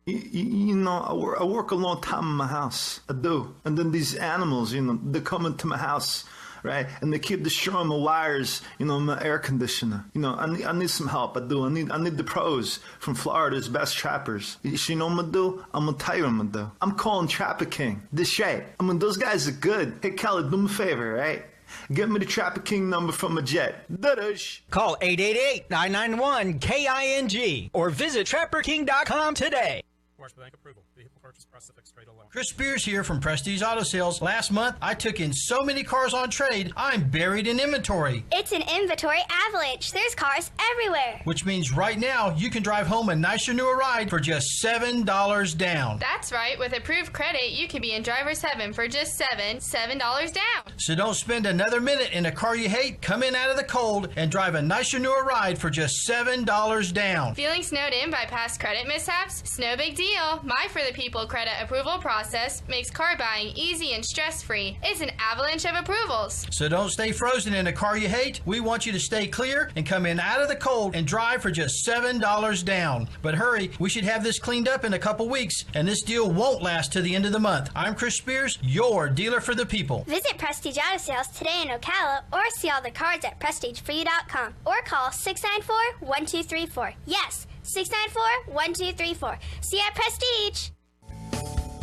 Speaker 5: I work a long time in my house. I do. And then these animals, they come into my house, right? And they keep destroying my wires, my air conditioner. I need some help. I do. I need the pros from Florida's best trappers. You know what I'm going to do? I'm going to tell you what I'm going to do. I'm calling Trapper King. This right. Those guys are good. Hey, Kelly, do me a favor, right? Get me the Trapper King number from a jet.
Speaker 11: Call 888-991-KING or visit TrapperKing.com today.
Speaker 6: Bank approval. Vehicle purchase process straight alone.
Speaker 7: Chris Spears here from Prestige Auto Sales. Last month, I took in so many cars on trade, I'm buried in inventory.
Speaker 25: It's an inventory avalanche. There's cars everywhere.
Speaker 7: Which means right now, you can drive home a nicer, newer ride for just $7 down.
Speaker 26: That's right. With approved credit, you can be in driver's heaven for just $7 down.
Speaker 7: So don't spend another minute in a car you hate. Come in out of the cold and drive a nicer, newer ride for just $7 down.
Speaker 26: Feeling snowed in by past credit mishaps? It's no big deal. My For the People credit approval process makes car buying easy and stress-free. It's an avalanche of approvals.
Speaker 7: So don't stay frozen in a car you hate. We want you to stay clear and come in out of the cold and drive for just $7 down. But hurry, we should have this cleaned up in a couple weeks, and this deal won't last to the end of the month. I'm Chris Spears, your dealer for the people.
Speaker 25: Visit Prestige Auto Sales today in Ocala or see all the cars at PrestigeForYou.com or call 694-1234. Yes, 694-1234. See you at Prestige.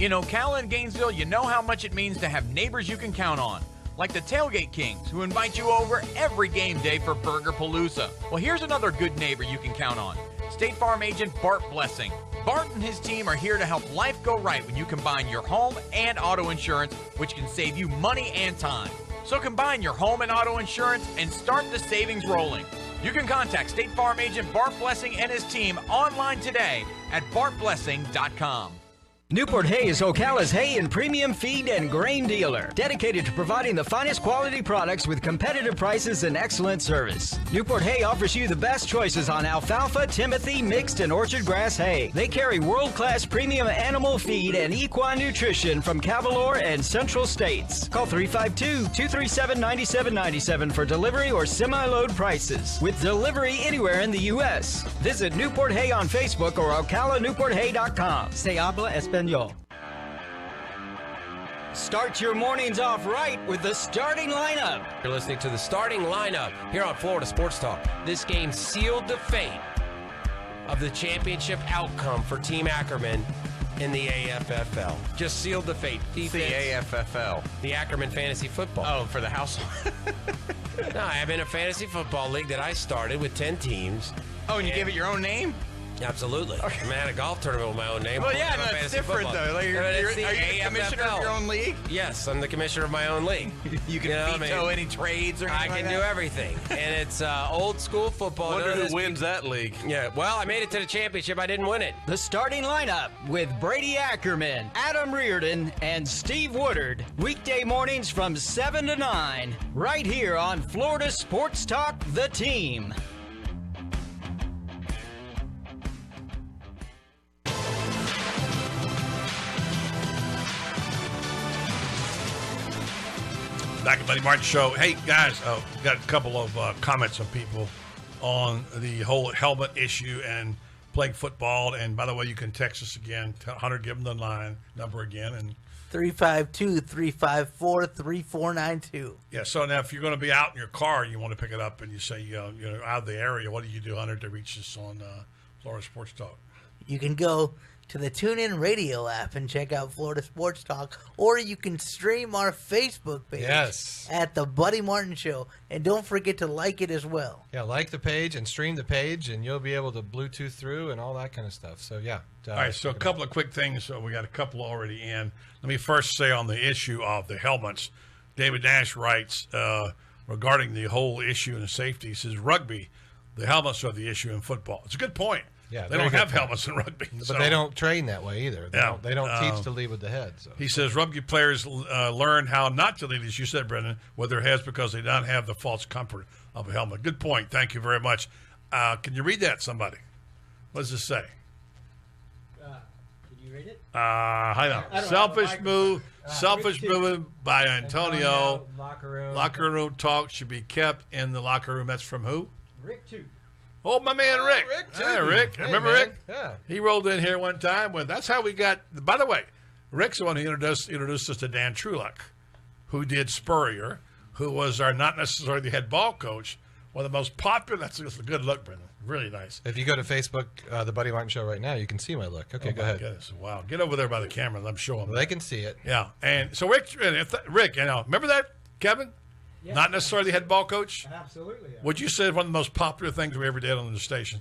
Speaker 27: In Ocala and Gainesville, you know how much it means to have neighbors you can count on. Like the Tailgate Kings, who invite you over every game day for Burger Palooza. Well, here's another good neighbor you can count on. State Farm agent Bart Blessing. Bart and his team are here to help life go right when you combine your home and auto insurance, which can save you money and time. So combine your home and auto insurance and start the savings rolling. You can contact State Farm agent Bart Blessing and his team online today at bartblessing.com.
Speaker 11: Newport Hay is Ocala's hay and premium feed and grain dealer, dedicated to providing the finest quality products with competitive prices and excellent service. Newport Hay offers you the best choices on alfalfa, timothy, mixed, and orchard grass hay. They carry world-class premium animal feed and equine nutrition from Cavalor and Central States. Call 352-237-9797 for delivery or semi-load prices, with delivery anywhere in the U.S. Visit Newport Hay on Facebook or OcalaNewportHay.com. Se habla español. Start your mornings off right with the starting lineup.
Speaker 16: You're listening to the starting lineup here on Florida Sports Talk. This game sealed the fate of the championship outcome for Team Ackerman in the AFFL. Just sealed the fate.
Speaker 27: Defense. The AFFL.
Speaker 16: The Ackerman Fantasy Football.
Speaker 27: Oh, for the house.
Speaker 16: No, I'm in a fantasy football league that I started with 10 teams.
Speaker 27: Oh, and you gave it your own name?
Speaker 16: Absolutely. I'm at a golf tournament with my own name.
Speaker 1: Well, yeah,
Speaker 16: I'm a
Speaker 1: that's
Speaker 16: fantasy
Speaker 1: different,
Speaker 16: football.
Speaker 1: though. Like,
Speaker 16: But it's
Speaker 1: are you the commissioner of your own league?
Speaker 16: Yes, I'm the commissioner of my own league.
Speaker 1: You can veto any trades or
Speaker 16: I
Speaker 1: anything
Speaker 16: can
Speaker 1: like
Speaker 16: do
Speaker 1: that?
Speaker 16: everything. And it's old school football.
Speaker 3: Wonder
Speaker 16: None of
Speaker 3: who
Speaker 16: this-
Speaker 3: wins that league.
Speaker 16: Yeah, well, I made it to the championship. I didn't win it.
Speaker 11: The starting lineup with Brady Ackerman, Adam Reardon, and Steve Woodard. Weekday mornings from 7 to 9, right here on Florida Sports Talk, The Team.
Speaker 23: Back at Buddy Martin Show. Hey, guys, got a couple of comments from people on the whole helmet issue and playing football. And by the way, you can text us again. Hunter, give them the line number again. And
Speaker 2: 352-354-3492.
Speaker 23: yeah, so now if you're going to be out in your car, you want to pick it up, and you say you're out of the area, what do you do, Hunter, to reach us on Florida Sports Talk?
Speaker 2: You can go to the TuneIn Radio app and check out Florida Sports Talk, or you can stream our Facebook page at The Buddy Martin Show. And don't forget to like it as well.
Speaker 24: Yeah, like the page and stream the page, and you'll be able to Bluetooth through and all that kind of stuff. So, yeah.
Speaker 23: All right, so a couple of quick things. So we got a couple already in. Let me first say on the issue of the helmets, David Nash writes regarding the whole issue and the safety, he says rugby, the helmets are the issue in football. It's a good point.
Speaker 24: Yeah,
Speaker 23: they don't have helmets in rugby.
Speaker 24: But they don't train that way either. They don't teach to lead with the head. So.
Speaker 23: He says rugby players learn how not to lead, as you said, Brendan, with their heads because they don't have the false comfort of a helmet. Good point. Thank you very much. Can you read that, somebody? What does it say?
Speaker 8: Can you read it?
Speaker 23: Hang on. Selfish move by Antonio. Locker room talk should be kept in the locker room. That's from who?
Speaker 8: Rick, too.
Speaker 23: Oh, my man, Rick.
Speaker 24: Hey,
Speaker 23: Rick.
Speaker 24: Hey,
Speaker 23: Remember
Speaker 24: man.
Speaker 23: Rick?
Speaker 24: Yeah.
Speaker 23: He rolled in here one time. That's how we got. By the way, Rick's the one who introduced us to Dan Truelock, who did Spurrier, who was our not necessarily the head ball coach, one of the most popular. That's a good look, Brendan. Really nice.
Speaker 24: If you go to Facebook, the Buddy Martin Show right now, you can see my look. Okay, go ahead.
Speaker 23: Goodness. Wow. Get over there by the camera and let them show them.
Speaker 24: They can see it.
Speaker 23: Yeah. And so Rick, remember that, Kevin?
Speaker 8: Yeah.
Speaker 23: Not necessarily the head ball coach?
Speaker 8: Absolutely. Yeah.
Speaker 23: Would you say one of the most popular things we ever did on the station?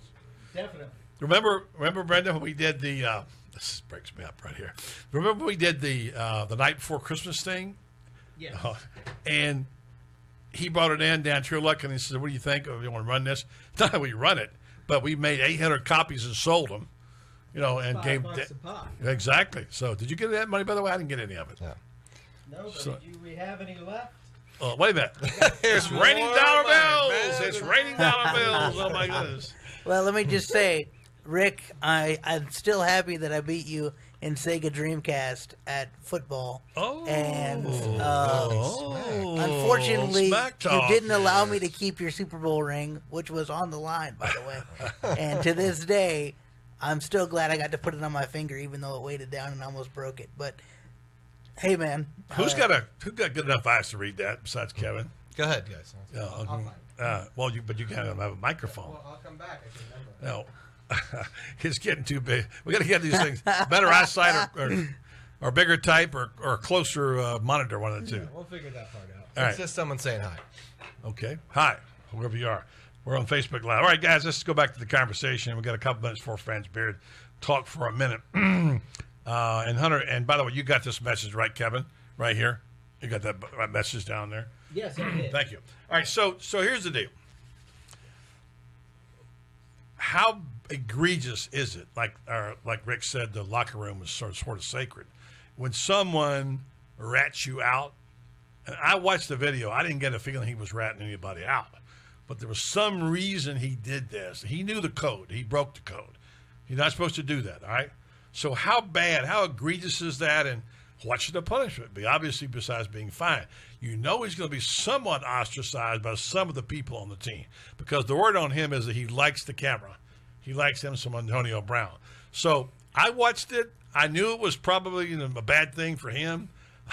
Speaker 8: Definitely.
Speaker 23: Remember, Brendan, when we did the this breaks me up right here. Remember when we did the night before Christmas thing?
Speaker 8: Yes.
Speaker 23: And he brought it in, Dan Truelock, and he said, "What do you think? Oh, you want to run this?" Not that we run it, but we made 800 copies and sold them. And gave
Speaker 8: $5 a pop.
Speaker 23: Exactly. So, did you get that money? By the way, I didn't get any of it.
Speaker 24: Yeah.
Speaker 8: No, but
Speaker 23: So-
Speaker 8: do we have any left?
Speaker 23: Oh, wait a minute! It's raining dollar bills. It's raining dollar bills. Oh my goodness!
Speaker 2: Well, let me just say, Rick, I'm still happy that I beat you in Sega Dreamcast at football. And unfortunately,
Speaker 23: smack
Speaker 2: you
Speaker 23: talk,
Speaker 2: didn't allow me to keep your Super Bowl ring, which was on the line, by the way. And to this day, I'm still glad I got to put it on my finger, even though it weighed it down and almost broke it. But hey, man,
Speaker 23: Who got good enough eyes to read that besides Kevin?
Speaker 24: Go ahead, guys.
Speaker 23: But you can't have a microphone.
Speaker 24: Well, I'll come back. I can remember.
Speaker 23: No, it's getting too big. We got to get these things better eyesight or bigger type or closer monitor, one of the two.
Speaker 24: We'll figure that part out.
Speaker 23: All right.
Speaker 24: It's just someone saying hi.
Speaker 23: Okay. Hi, whoever you are. We're on Facebook Live. All right, guys, let's go back to the conversation. We got a couple minutes before Franz Beard talk for a minute. And Hunter, and by the way, you got this message, right, Kevin? Right here. You got that message down there.
Speaker 8: Yes, I did.
Speaker 23: Thank you. All right, so here's the deal. How egregious is it? Like Rick said, the locker room is sort of sacred. When someone rats you out, and I watched the video, I didn't get a feeling he was ratting anybody out, but there was some reason he did this. He knew the code. He broke the code. He's not supposed to do that. All right. So how bad, how egregious is that, and what should the punishment be? Obviously, besides being fined, he's going to be somewhat ostracized by some of the people on the team, because the word on him is that he likes the camera. He likes him some Antonio Brown. So I watched it. I knew it was probably a bad thing for him.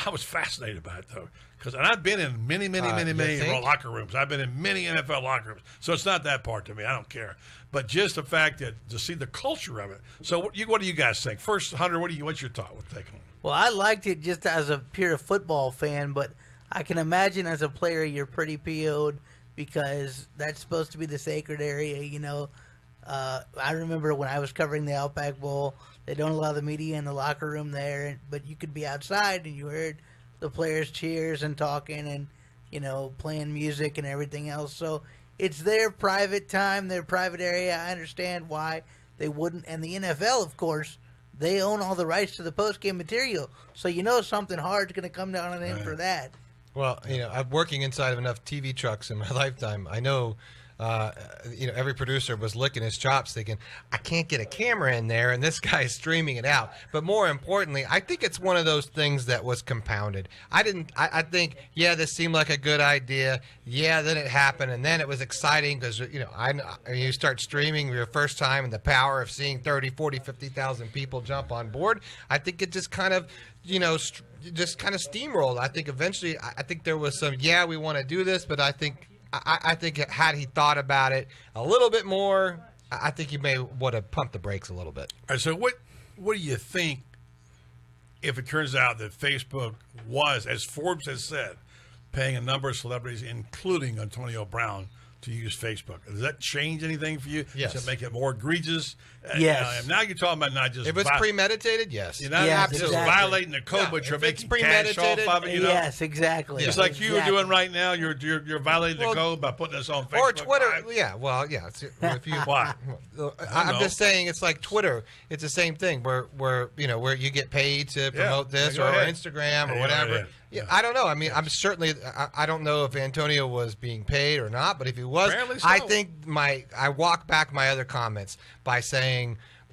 Speaker 23: I was fascinated by it, though, because I've been in many locker rooms. I've been in many NFL locker rooms. So it's not that part to me. I don't care. But just the fact that to see the culture of it. So what do you guys think? First, Hunter, what's your thought? What's taking?
Speaker 2: Well, I liked it just as a pure football fan, but I can imagine as a player you're pretty PO'd because that's supposed to be the sacred area, I remember when I was covering the Outback Bowl, they don't allow the media in the locker room there, but you could be outside and you heard the players' cheers and talking and, playing music and everything else. So it's their private time, their private area. I understand why they wouldn't. And the NFL, of course, they own all the rights to the post-game material. So something hard's going to come down on them for that.
Speaker 24: Well, I'm working inside of enough TV trucks in my lifetime. I know, every producer was licking his chops thinking, I can't get a camera in there, and this guy's streaming it out. But more importantly, I think it's one of those things that was compounded. I think, this seemed like a good idea. Yeah, then it happened, and then it was exciting because, you start streaming your first time and the power of seeing 30, 40, 50,000 people jump on board. I think it just kind of, steamrolled. I think eventually, I think there was some, we want to do this, but I think had he thought about it a little bit more, I think he may would have pumped the brakes a little bit.
Speaker 23: All right, so what do you think if it turns out that Facebook was, as Forbes has said, paying a number of celebrities, including Antonio Brown, to use Facebook? Does that change anything for you?
Speaker 24: Yes.
Speaker 23: Does it make it more egregious?
Speaker 2: Yes.
Speaker 23: Now you're talking about not just...
Speaker 24: If it's premeditated, yes.
Speaker 23: You're not just violating the code, but you're making cash off of it,
Speaker 2: Yes, exactly.
Speaker 23: Just like you are doing right now, you're violating the code by putting this on Facebook.
Speaker 24: Or Twitter.
Speaker 23: Live.
Speaker 24: If you,
Speaker 23: Why?
Speaker 24: I'm just saying it's like Twitter. It's the same thing where you get paid to promote this, or Instagram or whatever. Yeah, I don't know. I mean, I don't know if Antonio was being paid or not, but if he was,
Speaker 23: so.
Speaker 24: I think I walk back my other comments by saying,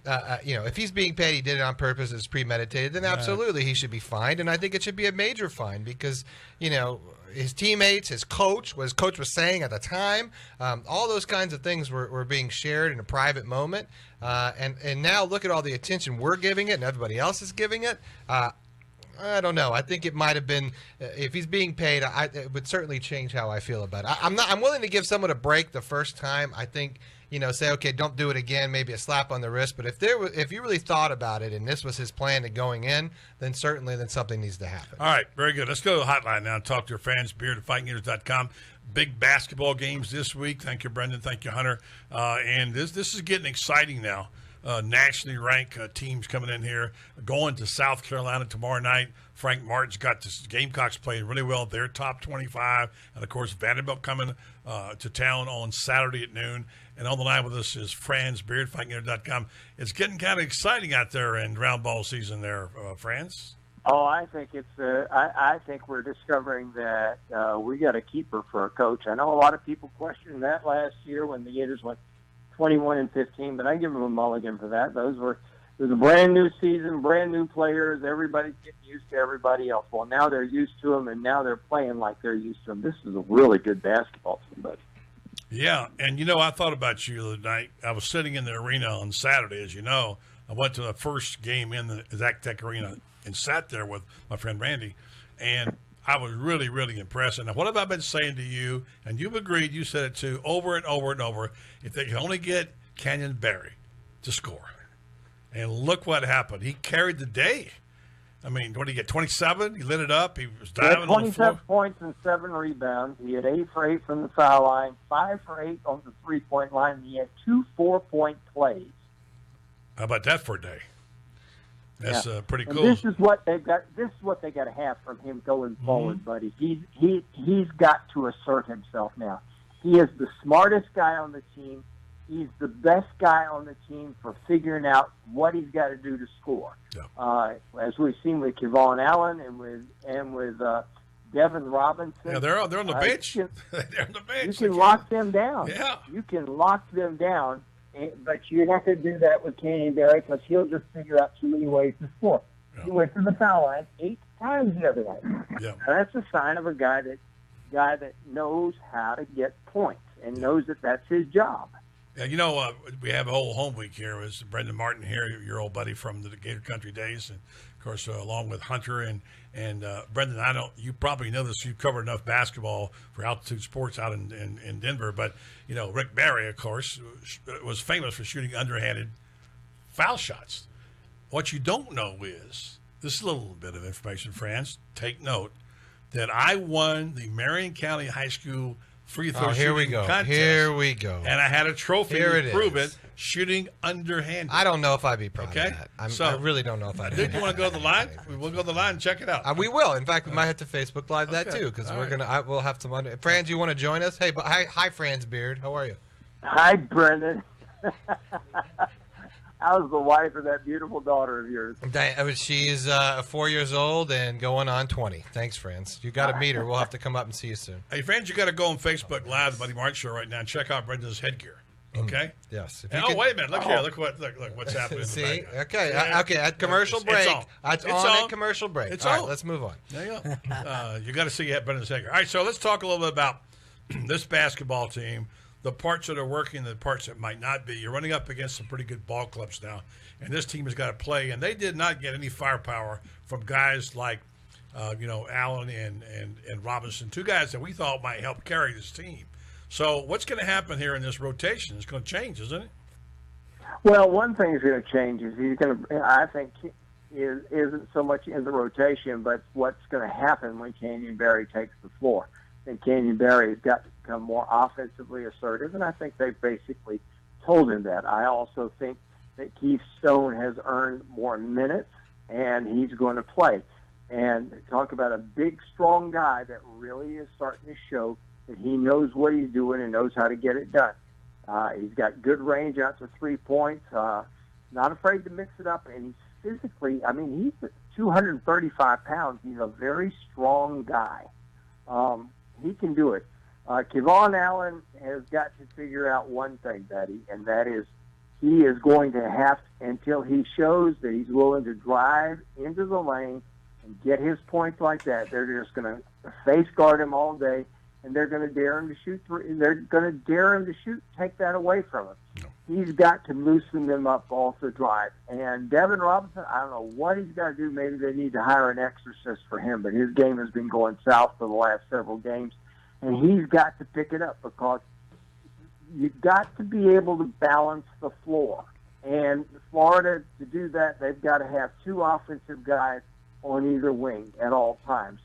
Speaker 24: if he's being paid, he did it on purpose, it's premeditated, then absolutely he should be fined, and I think it should be a major fine because, his teammates, his coach, what his coach was saying at the time, all those kinds of things were being shared in a private moment, and now look at all the attention we're giving it and everybody else is giving it. I don't know. I think it might have been, if he's being paid, it would certainly change how I feel about it. I'm willing to give someone a break the first time. I think, say, okay, don't do it again, maybe a slap on the wrist. But if you really thought about it and this was his plan to going in, then certainly something needs to happen.
Speaker 23: All right, very good. Let's go to the hotline now and talk to your fans, beard at FightingEaters.com. Big basketball games this week. Thank you, Brendan. Thank you, Hunter. And this is getting exciting now. Nationally ranked teams coming in here, going to South Carolina tomorrow night. Frank Martin's got the Gamecocks playing really well. They're top 25. And, of course, Vanderbilt coming to town on Saturday at noon. And on the line with us is Franz Beard, FightingEaters.com. It's getting kind of exciting out there in round ball season there, Franz.
Speaker 3: Oh, I think it's. I think we're discovering that we got a keeper for a coach. I know a lot of people questioned that last year when the Gators went 21-15, but I give them a mulligan for that. It was a brand new season, brand new players. Everybody's getting used to everybody else. Well, now they're used to them, and now they're playing like they're used to them. This is a really good basketball team, buddy.
Speaker 23: Yeah, and I thought about you the other night. I was sitting in the arena on Saturday, as you know. I went to the first game in the Zacatec Arena and sat there with my friend Randy, and I was really, really impressed. And what have I been saying to you? And you've agreed, you said it too, over and over and over. If they can only get Kenyon Berry to score. And look what happened. He carried the day. I mean, what did he get, 27? He lit it up. He was diving on the floor.
Speaker 3: 27 points and 7 rebounds. He had 8 for 8 from the foul line, 5 for 8 on the three-point line. He had 2 4-point plays.
Speaker 23: How about that for a day? That's pretty cool.
Speaker 3: And this is what they got. This is what they got to have from him going forward, buddy. He's got to assert himself now. He is the smartest guy on the team. He's the best guy on the team for figuring out what he's got to do to score. Yeah. As we've seen with Kevon Allen and with Devin Robinson.
Speaker 23: Yeah, they're on the bench. They're on the bench.
Speaker 3: You can lock them down.
Speaker 23: Yeah.
Speaker 3: You can lock them down. But you're not going to do that with Kenyon Berry because he'll just figure out too many ways to score. Yeah. He went to the foul line 8 times the other night.
Speaker 23: Yeah.
Speaker 3: Now, that's a sign of a guy that knows how to get points and knows that that's his job.
Speaker 23: Yeah, we have a whole home week here. It's Brendan Martin here, your old buddy from the Gator Country days, and of course along with Hunter and Brendan. You probably know this. You covered enough basketball for Altitude Sports out in Denver, but Rick Barry, of course, was famous for shooting underhanded foul shots. What you don't know is this is a little bit of information, friends. Take note that I won the Marion County High School free throw
Speaker 24: here we
Speaker 23: shooting
Speaker 24: go.
Speaker 23: contest.
Speaker 24: Here we go.
Speaker 23: And I had a trophy
Speaker 24: Here
Speaker 23: to
Speaker 24: it
Speaker 23: prove
Speaker 24: is.
Speaker 23: it, shooting underhanded.
Speaker 24: I don't know if I'd be proud
Speaker 23: Okay?
Speaker 24: of that.
Speaker 23: So,
Speaker 24: I really don't know if I'd.
Speaker 23: Did you want to go to the line? We'll go to the line and check it out.
Speaker 24: We will. In fact, we might have to Facebook Live that
Speaker 23: Okay.
Speaker 24: too, because
Speaker 23: All
Speaker 24: we're
Speaker 23: right.
Speaker 24: we'll have some. Franz, you want to join us? Hey, hi, Franz Beard. How are you?
Speaker 3: Hi, Brendan. How's the wife of that beautiful daughter of yours?
Speaker 24: She's 4 years old and going on 20. Thanks, Franz. You got to meet her. We'll have to come up and see you soon.
Speaker 23: Hey, friends, you got to go on Facebook Live, the Buddy Martin Show right now, and check out Brendan's headgear. Okay.
Speaker 24: Yes.
Speaker 23: And, wait a minute! Look here! Look what's happening.
Speaker 24: See?
Speaker 23: In the
Speaker 24: Okay.
Speaker 23: background.
Speaker 24: Okay. At commercial break.
Speaker 23: It's
Speaker 24: It's
Speaker 23: on.
Speaker 24: on at commercial break.
Speaker 23: It's
Speaker 24: All right,
Speaker 23: on.
Speaker 24: let's move on.
Speaker 23: There you go. You got to see Brendan's headgear. All right, so let's talk a little bit about this basketball team, the parts that are working, the parts that might not be. You're running up against some pretty good ball clubs now, and this team has got to play. And they did not get any firepower from guys like, Allen and Robinson, two guys that we thought might help carry this team. So what's going to happen here in this rotation? It's going to change, isn't it?
Speaker 3: Well, one thing is going to change is he's going to. I think isn't so much in the rotation, but what's going to happen when Canyon Barry takes the floor. And Canyon Barry has got to become more offensively assertive, and I think they've basically told him that. I also think that Keith Stone has earned more minutes, and he's going to play. And talk about a big, strong guy that really is starting to show that he knows what he's doing and knows how to get it done. He's got good range out to 3 points, not afraid to mix it up, and he's physically, he's 235 pounds. He's a very strong guy. He can do it. Kevon Allen has got to figure out one thing, Betty, and that is he is going to have, until he shows that he's willing to drive into the lane and get his points like that, they're just going to face guard him all day, and they're going to dare him to shoot they're going to dare him to shoot, take that away from him. He's got to loosen them up off the drive. And Devin Robinson, I don't know what he's got to do. Maybe they need to hire an exorcist for him, but his game has been going south for the last several games, and he's got to pick it up because you've got to be able to balance the floor. And Florida, to do that, they've got to have two offensive guys on either wing at all times.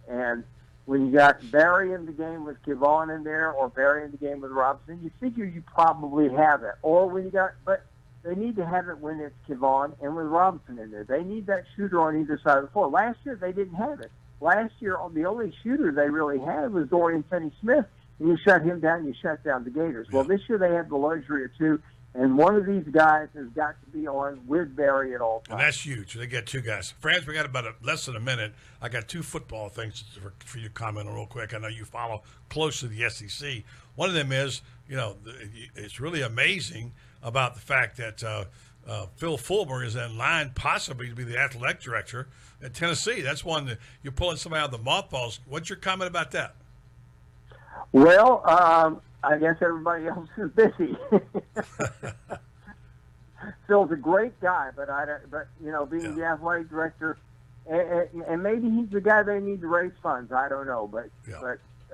Speaker 3: And when you got Barry in the game with Kevon in there, or Barry in the game with Robinson, you figure you probably have it. Or when you got, but they need to have it when it's Kevon and with Robinson in there. They need that shooter on either side of the floor. Last year they didn't have it. Last year the only shooter they really had was Dorian Finney-Smith, and you shut him down, you shut down the Gators. Well, this year they have the luxury of two. And one of these guys has got to be on with Barry at all times.
Speaker 23: And that's huge. They get two guys. Franz, we got about less than a minute. I got two football things for you to comment on real quick. I know you follow close to the SEC. One of them is, it's really amazing about the fact that Phil Fulmer is in line possibly to be the athletic director at Tennessee. That's one that you're pulling somebody out of the mothballs. What's your comment about that?
Speaker 3: Well, I guess everybody else is busy. Phil's a great guy, but being the athletic director, and maybe he's the guy they need to raise funds. I don't know, but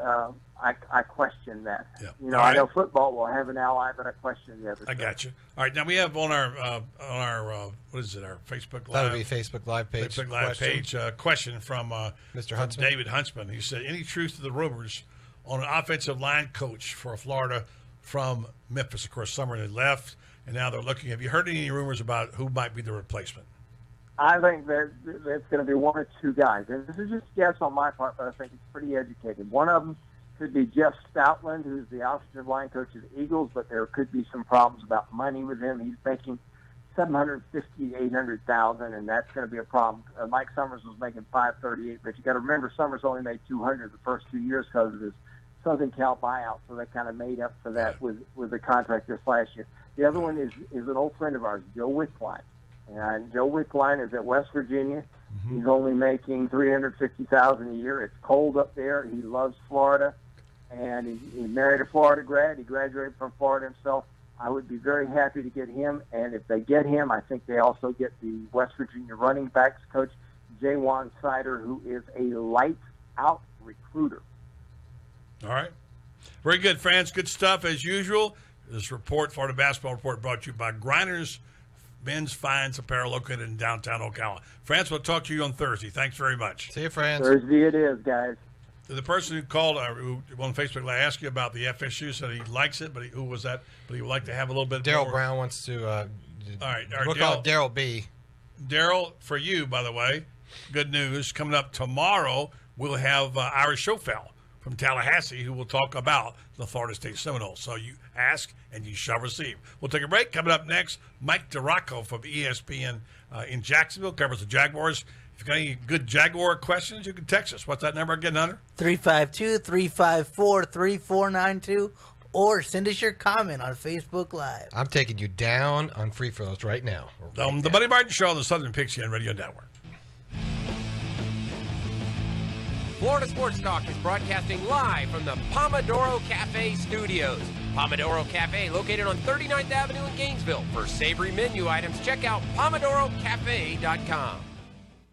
Speaker 3: I question that.
Speaker 23: Yeah.
Speaker 3: I know football will have an ally, but I question the other.
Speaker 23: I got you. All right, now we have on our what is it? Our Facebook Live.
Speaker 24: That would be Facebook Live page.
Speaker 23: Facebook Live page. Question from
Speaker 24: Mr. Huntsman.
Speaker 23: David Huntsman. He said, "Any truth to the rumors on an offensive line coach for Florida from Memphis? Of course, Summer had left, and now they're looking. Have you heard any rumors about who might be the replacement?"
Speaker 3: I think that it's going to be one or two guys, and this is just a guess on my part, but I think it's pretty educated. One of them could be Jeff Stoutland, who's the offensive line coach of the Eagles, but there could be some problems about money with him. He's making $750,000 to $800,000, and that's going to be a problem. Mike Summers was making $538,000, but you got to remember Summers only made $200,000 the first 2 years because of his Southern Cal buyout, so they kind of made up for that with the contract this last year. The other one is an old friend of ours, Joe Wickline. And Joe Wickline is at West Virginia. Mm-hmm. He's only making $350,000 a year. It's cold up there. He loves Florida, and he married a Florida grad. He graduated from Florida himself. I would be very happy to get him, and if they get him, I think they also get the West Virginia running backs coach, Jaywan Sider, who is a lights-out recruiter.
Speaker 23: All right. Very good, Franz. Good stuff, as usual. This report, Florida Basketball Report, brought to you by Grinders Men's Finds Apparel, located in downtown Ocala. Franz, we'll talk to you on Thursday. Thanks very much.
Speaker 24: See you, Franz.
Speaker 3: Thursday it is, guys.
Speaker 23: The person who called who on Facebook, I asked you about the FSU, said he likes it, but who was that? But he would like to have a little bit.
Speaker 24: Daryl
Speaker 23: more.
Speaker 24: Brown wants to.
Speaker 23: All right,
Speaker 24: we'll call it Daryl B.
Speaker 23: Daryl, for you, by the way, good news. Coming up tomorrow, we'll have Irish Schofel from Tallahassee who will talk about the Florida State Seminoles. So you ask and you shall receive. We'll take a break. Coming up next, Mike DiRocco from ESPN in Jacksonville covers the Jaguars. If you've got any good Jaguar questions, you can text us. What's that number again, Hunter?
Speaker 2: 352-354-3492. Or send us your comment on Facebook Live.
Speaker 24: I'm taking you down on free throws right now.
Speaker 23: The Buddy Martin Show on the Southern Pigskin Radio Network.
Speaker 16: Florida Sports Talk is broadcasting live from the Pomodoro Cafe studios. Pomodoro Cafe, located on 39th Avenue in Gainesville. For savory menu items, check out PomodoroCafe.com.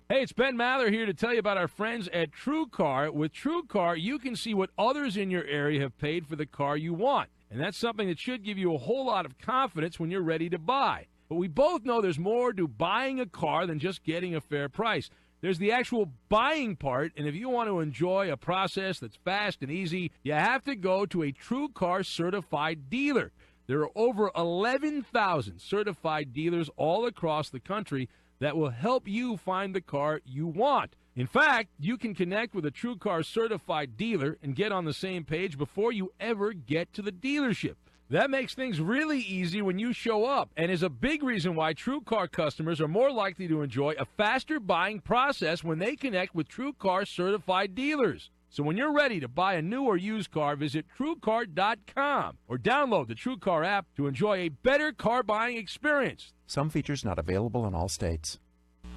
Speaker 9: Hey, it's Ben Mather here to tell you about our friends at TrueCar. With TrueCar, you can see what others in your area have paid for the car you want. And that's something that should give you a whole lot of confidence when you're ready to buy. But we both know there's more to buying a car than just getting a fair price. There's the actual buying part, and if you want to enjoy a process that's fast and easy, you have to go to a TrueCar certified dealer. There are over 11,000 certified dealers all across the country that will help you find the car you want. In fact, you can connect with a TrueCar certified dealer and get on the same page before you ever get to the dealership. That makes things really easy when you show up, and is a big reason why TrueCar customers are more likely to enjoy a faster buying process when they connect with TrueCar certified dealers. So when you're ready to buy a new or used car, visit TrueCar.com or download the TrueCar app to enjoy a better car buying experience.
Speaker 10: Some features not available in all states.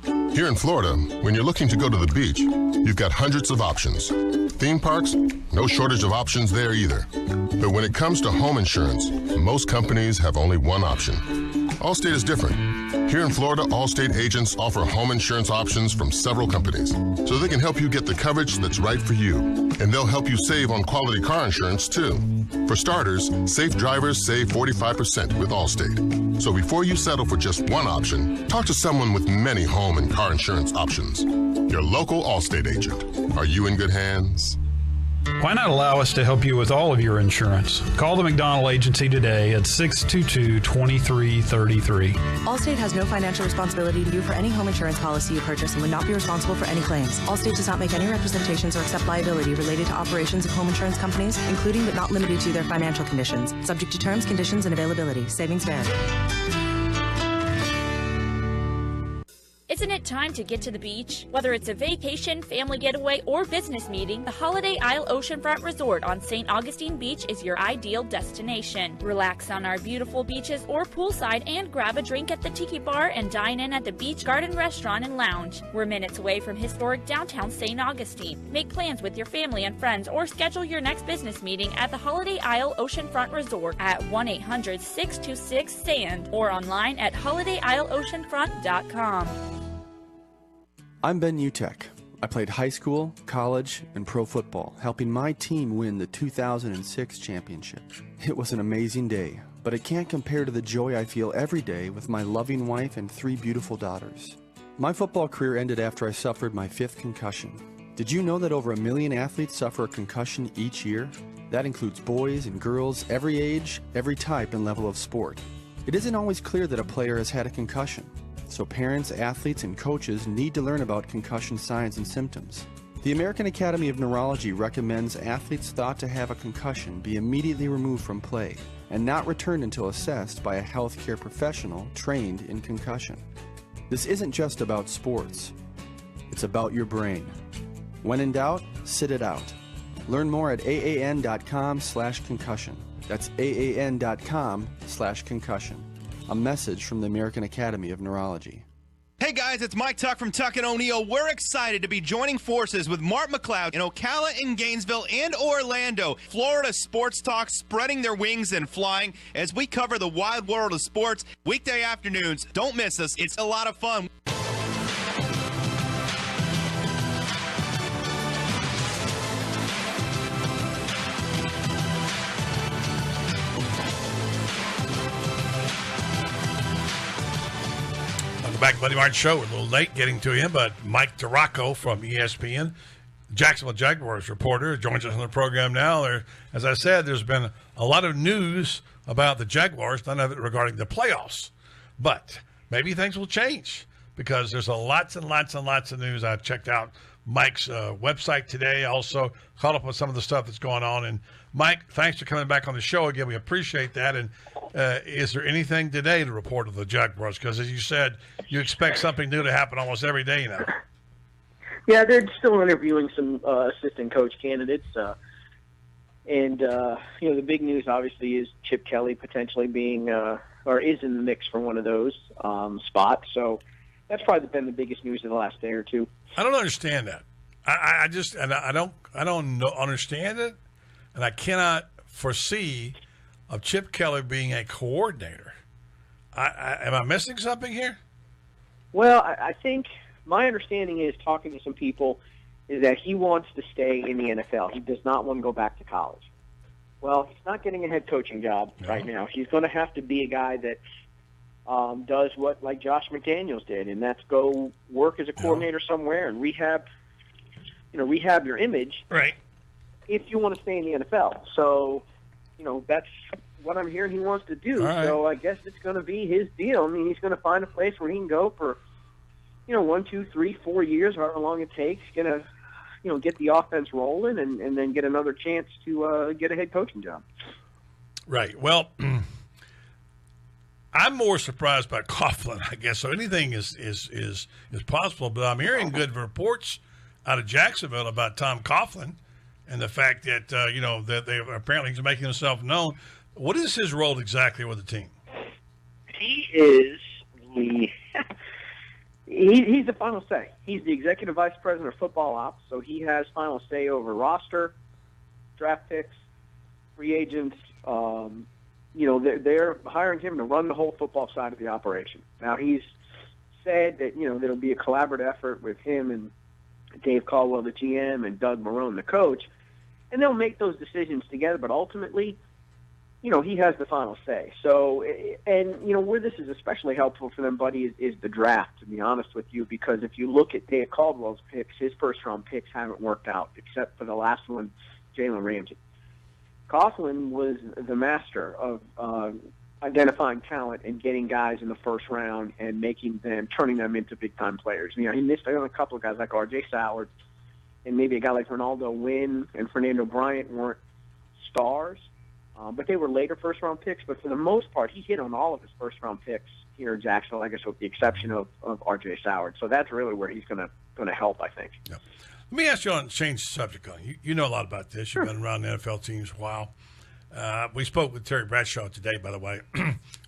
Speaker 12: Here in Florida, when you're looking to go to the beach, you've got hundreds of options. Theme parks, no shortage of options there either. But when it comes to home insurance, most companies have only one option. Allstate is different. Here in Florida, Allstate agents offer home insurance options from several companies, so they can help you get the coverage that's right for you. And they'll help you save on quality car insurance, too. For starters, safe drivers save 45% with Allstate. So before you settle for just one option, talk to someone with many home and car insurance options. Your local Allstate agent. Are you in good hands?
Speaker 13: Why not allow us to help you with all of your insurance? Call the McDonald Agency today at 622-2333.
Speaker 15: Allstate has no financial responsibility to you for any home insurance policy you purchase and would not be responsible for any claims. Allstate does not make any representations or accept liability related to operations of home insurance companies, including but not limited to their financial conditions. Subject to terms, conditions, and availability. Savings vary.
Speaker 17: Isn't it time to get to the beach? Whether it's a vacation, family getaway, or business meeting, the Holiday Isle Oceanfront Resort on St. Augustine Beach is your ideal destination. Relax on our beautiful beaches or poolside and grab a drink at the Tiki Bar and dine in at the Beach Garden Restaurant and Lounge. We're minutes away from historic downtown St. Augustine. Make plans with your family and friends or schedule your next business meeting at the Holiday Isle Oceanfront Resort at 1-800-626-SAND or online at holidayisleoceanfront.com.
Speaker 18: I'm Ben Utek. I played high school, college, and pro football, helping my team win the 2006 championship. It was an amazing day, but it can't compare to the joy I feel every day with my loving wife and 3 beautiful daughters. My football career ended after I suffered my 5th concussion. Did you know that over 1 million athletes suffer a concussion each year? That includes boys and girls, every age, every type and level of sport. It isn't always clear that a player has had a concussion. So parents, athletes, and coaches need to learn about concussion signs and symptoms. The American Academy of Neurology recommends athletes thought to have a concussion be immediately removed from play and not returned until assessed by a healthcare professional trained in concussion. This isn't just about sports. It's about your brain. When in doubt, sit it out. Learn more at aan.com/concussion. That's aan.com/concussion. A message from the American Academy of Neurology.
Speaker 28: Hey guys, it's Mike Tuck from Tuck and O'Neill. We're excited to be joining forces with Mark McLeod in Ocala, in Gainesville, and Orlando. Florida Sports Talk spreading their wings and flying as we cover the wide world of sports weekday afternoons. Don't miss us. It's a lot of fun.
Speaker 23: Back, Buddy Martin Show. We're a little late getting to him, but Mike DiRocco from ESPN Jacksonville Jaguars reporter, joins us on the program now. As I said, there's been a lot of news about the Jaguars, none of it regarding the playoffs. But maybe things will change because there's lots and lots and lots of news. I checked out Mike's website today, also caught up on some of the stuff that's going on. And Mike, thanks for coming back on the show again. We appreciate that. And is there anything today to report of the Jaguars? Because as you said, you expect something new to happen almost every day now.
Speaker 4: Yeah, they're still interviewing some assistant coach candidates. The big news obviously is Chip Kelly potentially being or is in the mix for one of those spots. So that's probably been the biggest news of the last day or two.
Speaker 23: I don't understand that. I don't understand it, and I cannot foresee of Chip Kelly being a coordinator. Am I missing something here?
Speaker 4: Well, I think my understanding is, talking to some people, is that he wants to stay in the NFL. He does not want to go back to college. Well, he's not getting a head coaching job right now. He's going to have to be a guy that does what like Josh McDaniels did, and that's go work as a coordinator somewhere and rehab your image.
Speaker 23: Right.
Speaker 4: If you want to stay in the NFL. So, that's what I'm hearing he wants to do.
Speaker 23: Right.
Speaker 4: So I guess it's going to be his deal. I mean, he's going to find a place where he can go for, 1, 2, 3, 4 years, however long it takes, get the offense rolling and then get another chance to get a head coaching job.
Speaker 23: Right. Well, I'm more surprised by Coughlin, I guess. So anything is possible. But I'm hearing good reports out of Jacksonville about Tom Coughlin and the fact that that they apparently he's making himself known. What is his role exactly with the team?
Speaker 4: He is he's the final say. He's the executive vice president of football ops, so he has final say over roster, draft picks, free agents. They're hiring him to run the whole football side of the operation. Now, he's said that, there'll be a collaborative effort with him and Dave Caldwell, the GM, and Doug Marrone, the coach, and they'll make those decisions together, but ultimately, he has the final say. So, where this is especially helpful for them, buddy, is the draft, to be honest with you, because if you look at Dave Caldwell's picks, his first-round picks haven't worked out, except for the last one, Jalen Ramsey. Coughlin was the master of identifying talent and getting guys in the first round and turning them into big-time players. He missed on a couple of guys like R.J. Soward and maybe a guy like Ronaldo Wynn and Fernando Bryant weren't stars, but they were later first-round picks. But for the most part, he hit on all of his first-round picks here in Jacksonville, I guess with the exception of R.J. Soward. So that's really where he's going to help, I think.
Speaker 23: Yeah. Let me ask you on change the subject. You know a lot about this. You've been around the NFL teams a while. We spoke with Terry Bradshaw today, by the way.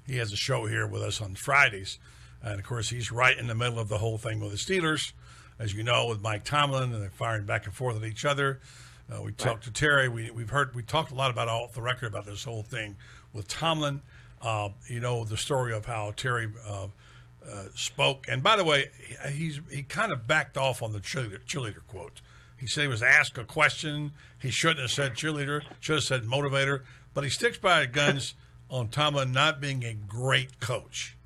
Speaker 23: He has a show here with us on Fridays. And, of course, he's right in the middle of the whole thing with the Steelers, as you know, with Mike Tomlin, and they're firing back and forth at each other. We talked to Terry. We talked a lot about off the record about this whole thing with Tomlin. The story of how Terry spoke. And by the way, he kind of backed off on the cheerleader quote. He said he was asked a question. He shouldn't have said cheerleader, should have said motivator. But he sticks by his guns on Tomlin not being a great coach,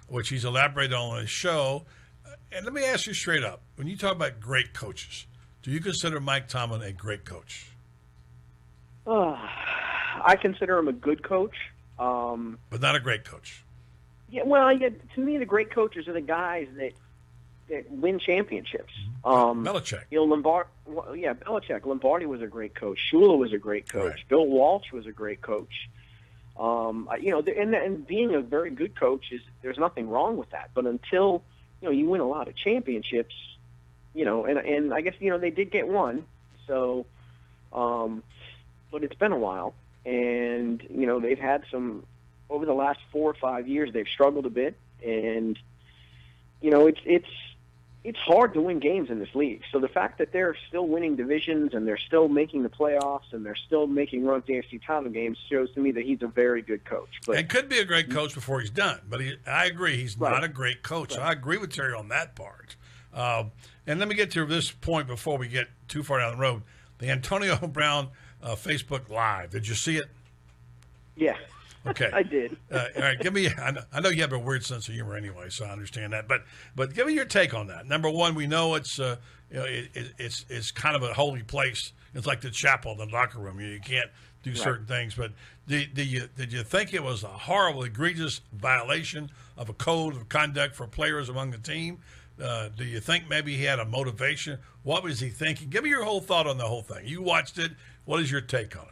Speaker 23: which he's elaborated on his show. And let me ask you straight up. When you talk about great coaches, do you consider Mike Tomlin a great coach?
Speaker 4: I consider him a good coach.
Speaker 23: But not a great coach.
Speaker 4: Yeah, well, to me, the great coaches are the guys that win championships.
Speaker 23: Belichick.
Speaker 4: Belichick. Lombardi was a great coach. Shula was a great coach. Right. Bill Walsh was a great coach. And being a very good coach there's nothing wrong with that. But until you win a lot of championships, and I guess they did get one. So, but it's been a while, and they've had some. Over the last 4 or 5 years, they've struggled a bit, and it's hard to win games in this league. So the fact that they're still winning divisions and they're still making the playoffs and they're still making runs to AFC title games shows to me that he's a very good coach. But
Speaker 23: and could be a great coach before he's done, but I agree he's not a great coach. Right. I agree with Terry on that part. And let me get to this point before we get too far down the road. The Antonio Brown Facebook Live. Did you see it?
Speaker 4: Yeah.
Speaker 23: Okay,
Speaker 4: I did.
Speaker 23: All right, give me. I know you have a weird sense of humor anyway, so I understand that. But give me your take on that. Number one, we know it's it's kind of a holy place. It's like the chapel, the locker room. You can't do certain things. But did you think it was a horrible, egregious violation of a code of conduct for players among the team? Do you think maybe he had a motivation? What was he thinking? Give me your whole thought on the whole thing. You watched it. What is your take on it?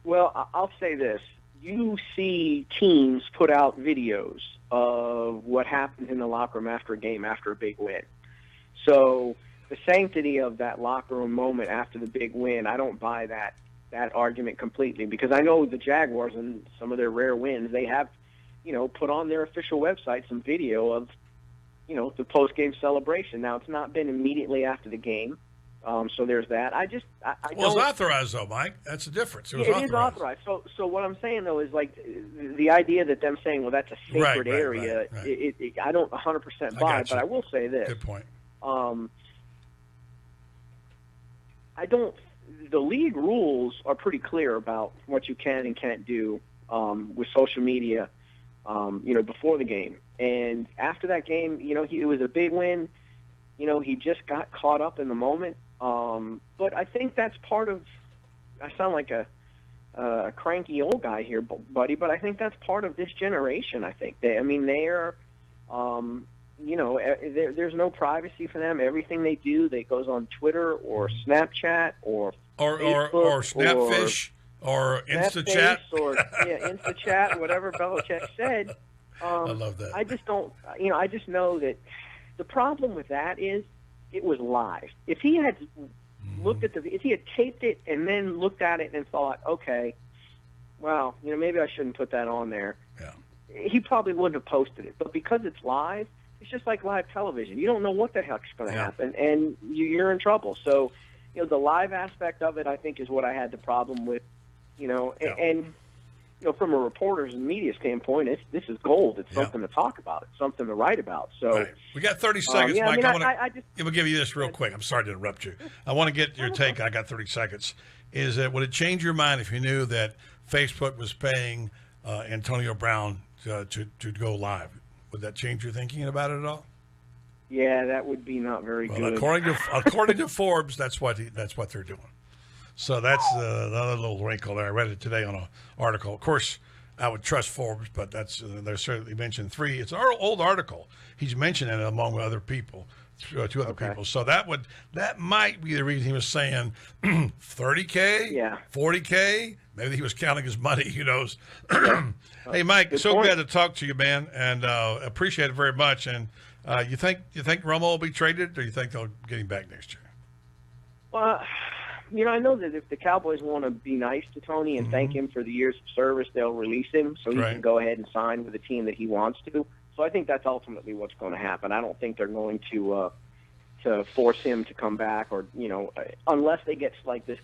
Speaker 4: Well, I'll say this. You see teams put out videos of what happens in the locker room after a game, after a big win. So the sanctity of that locker room moment after the big win, I don't buy that argument completely, because I know the Jaguars and some of their rare wins, they have, put on their official website some video of, the post-game celebration. Now, it's not been immediately after the game, so there's that. I don't...
Speaker 23: It was authorized, though, Mike. That's the difference. It
Speaker 4: is authorized. So what I'm saying, though, is like the idea that them saying, well, that's a sacred area, right. I don't 100% buy, but I will say this.
Speaker 23: Good point.
Speaker 4: The league rules are pretty clear about what you can and can't do with social media, before the game. And after that game, it was a big win. He just got caught up in the moment. But I think that's part of, I sound like a cranky old guy here, buddy, but I think that's part of this generation, I think. They're, there's no privacy for them. Everything they do, they goes on Twitter or Snapchat or Facebook
Speaker 23: or Snapfish or InstaChat.
Speaker 4: Or InstaChat, whatever Belichick said.
Speaker 23: I love that.
Speaker 4: I just don't, I just know that the problem with that is it was live. If he had looked at if he had taped it and then looked at it and thought, okay, well, maybe I shouldn't put that on there.
Speaker 23: Yeah.
Speaker 4: He probably wouldn't have posted it. But because it's live, it's just like live television. You don't know what the heck's going to happen, and you're in trouble. So, the live aspect of it, I think, is what I had the problem with. And from a reporter's and media standpoint, this is gold. It's something to talk about. It's something to write about. So
Speaker 23: we got 30 seconds, Mike.
Speaker 4: I
Speaker 23: will give you this real quick. I'm sorry to interrupt you. I want to get your take. I got 30 seconds. Would it change your mind if you knew that Facebook was paying Antonio Brown to go live? Would that change your thinking about it at all?
Speaker 4: Yeah, that would be not very good.
Speaker 23: According to Forbes, that's what they're doing. So that's another little wrinkle there. I read it today on an article. Of course, I would trust Forbes, but they're certainly mentioned 3. It's an old article. He's mentioned it among other people, 2 other people. So that might be the reason he was saying $30K, $40K. Maybe he was counting his money. Who knows? Hey, Mike, good point. Glad to talk to you, man, and appreciate it very much. And you think Romo will be traded, or you think they'll get him back next year?
Speaker 4: Well, I know that if the Cowboys want to be nice to Tony and thank him for the years of service, they'll release him so he can go ahead and sign with the team that he wants to. So I think that's ultimately what's going to happen. I don't think they're going to force him to come back, or unless they get like this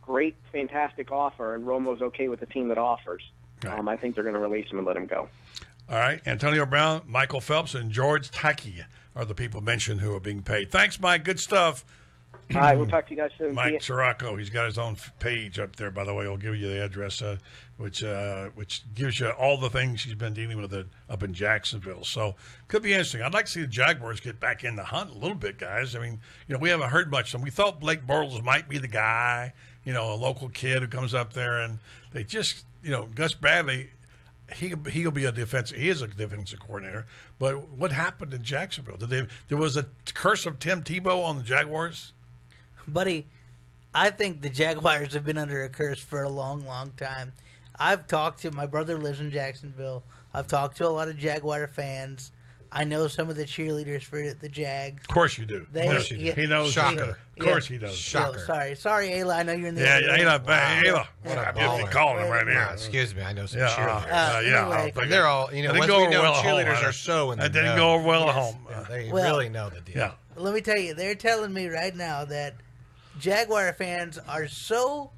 Speaker 4: great, fantastic offer, and Romo's okay with the team that offers. I think they're going to release him and let him go.
Speaker 23: All right. Antonio Brown, Michael Phelps, and George Taki are the people mentioned who are being paid. Thanks, Mike. Good stuff.
Speaker 4: All right. We'll talk to you guys soon.
Speaker 23: Mike Sirocco, he's got his own page up there, by the way. I'll give you the address, which gives you all the things he's been dealing with up in Jacksonville. So could be interesting. I'd like to see the Jaguars get back in the hunt a little bit, guys. I mean, we haven't heard much. And we thought Blake Bortles might be the guy, a local kid who comes up there, and they just, Gus Bradley, he'll be a defensive. He is a defensive coordinator. But what happened in Jacksonville? There was a curse of Tim Tebow on the Jaguars?
Speaker 2: Buddy, I think the Jaguars have been under a curse for a long, long time. I've talked to, my brother lives in Jacksonville. I've talked to a lot of Jaguar fans. I know some of the cheerleaders for the Jags.
Speaker 23: Of course you do. He knows. Shocker. Of course he does.
Speaker 2: Shocker. Sorry, Ayla. I know you're in the
Speaker 23: Ayla. Ayla.
Speaker 24: I'm
Speaker 23: calling him right here.
Speaker 24: Excuse me. I know some cheerleaders.
Speaker 2: Anyway,
Speaker 24: they're all, once we know cheerleaders are so in the
Speaker 23: know. It didn't go over well at home.
Speaker 24: They really know the deal.
Speaker 23: Yeah.
Speaker 2: Let me tell you, they're telling me right now that Jaguar fans are so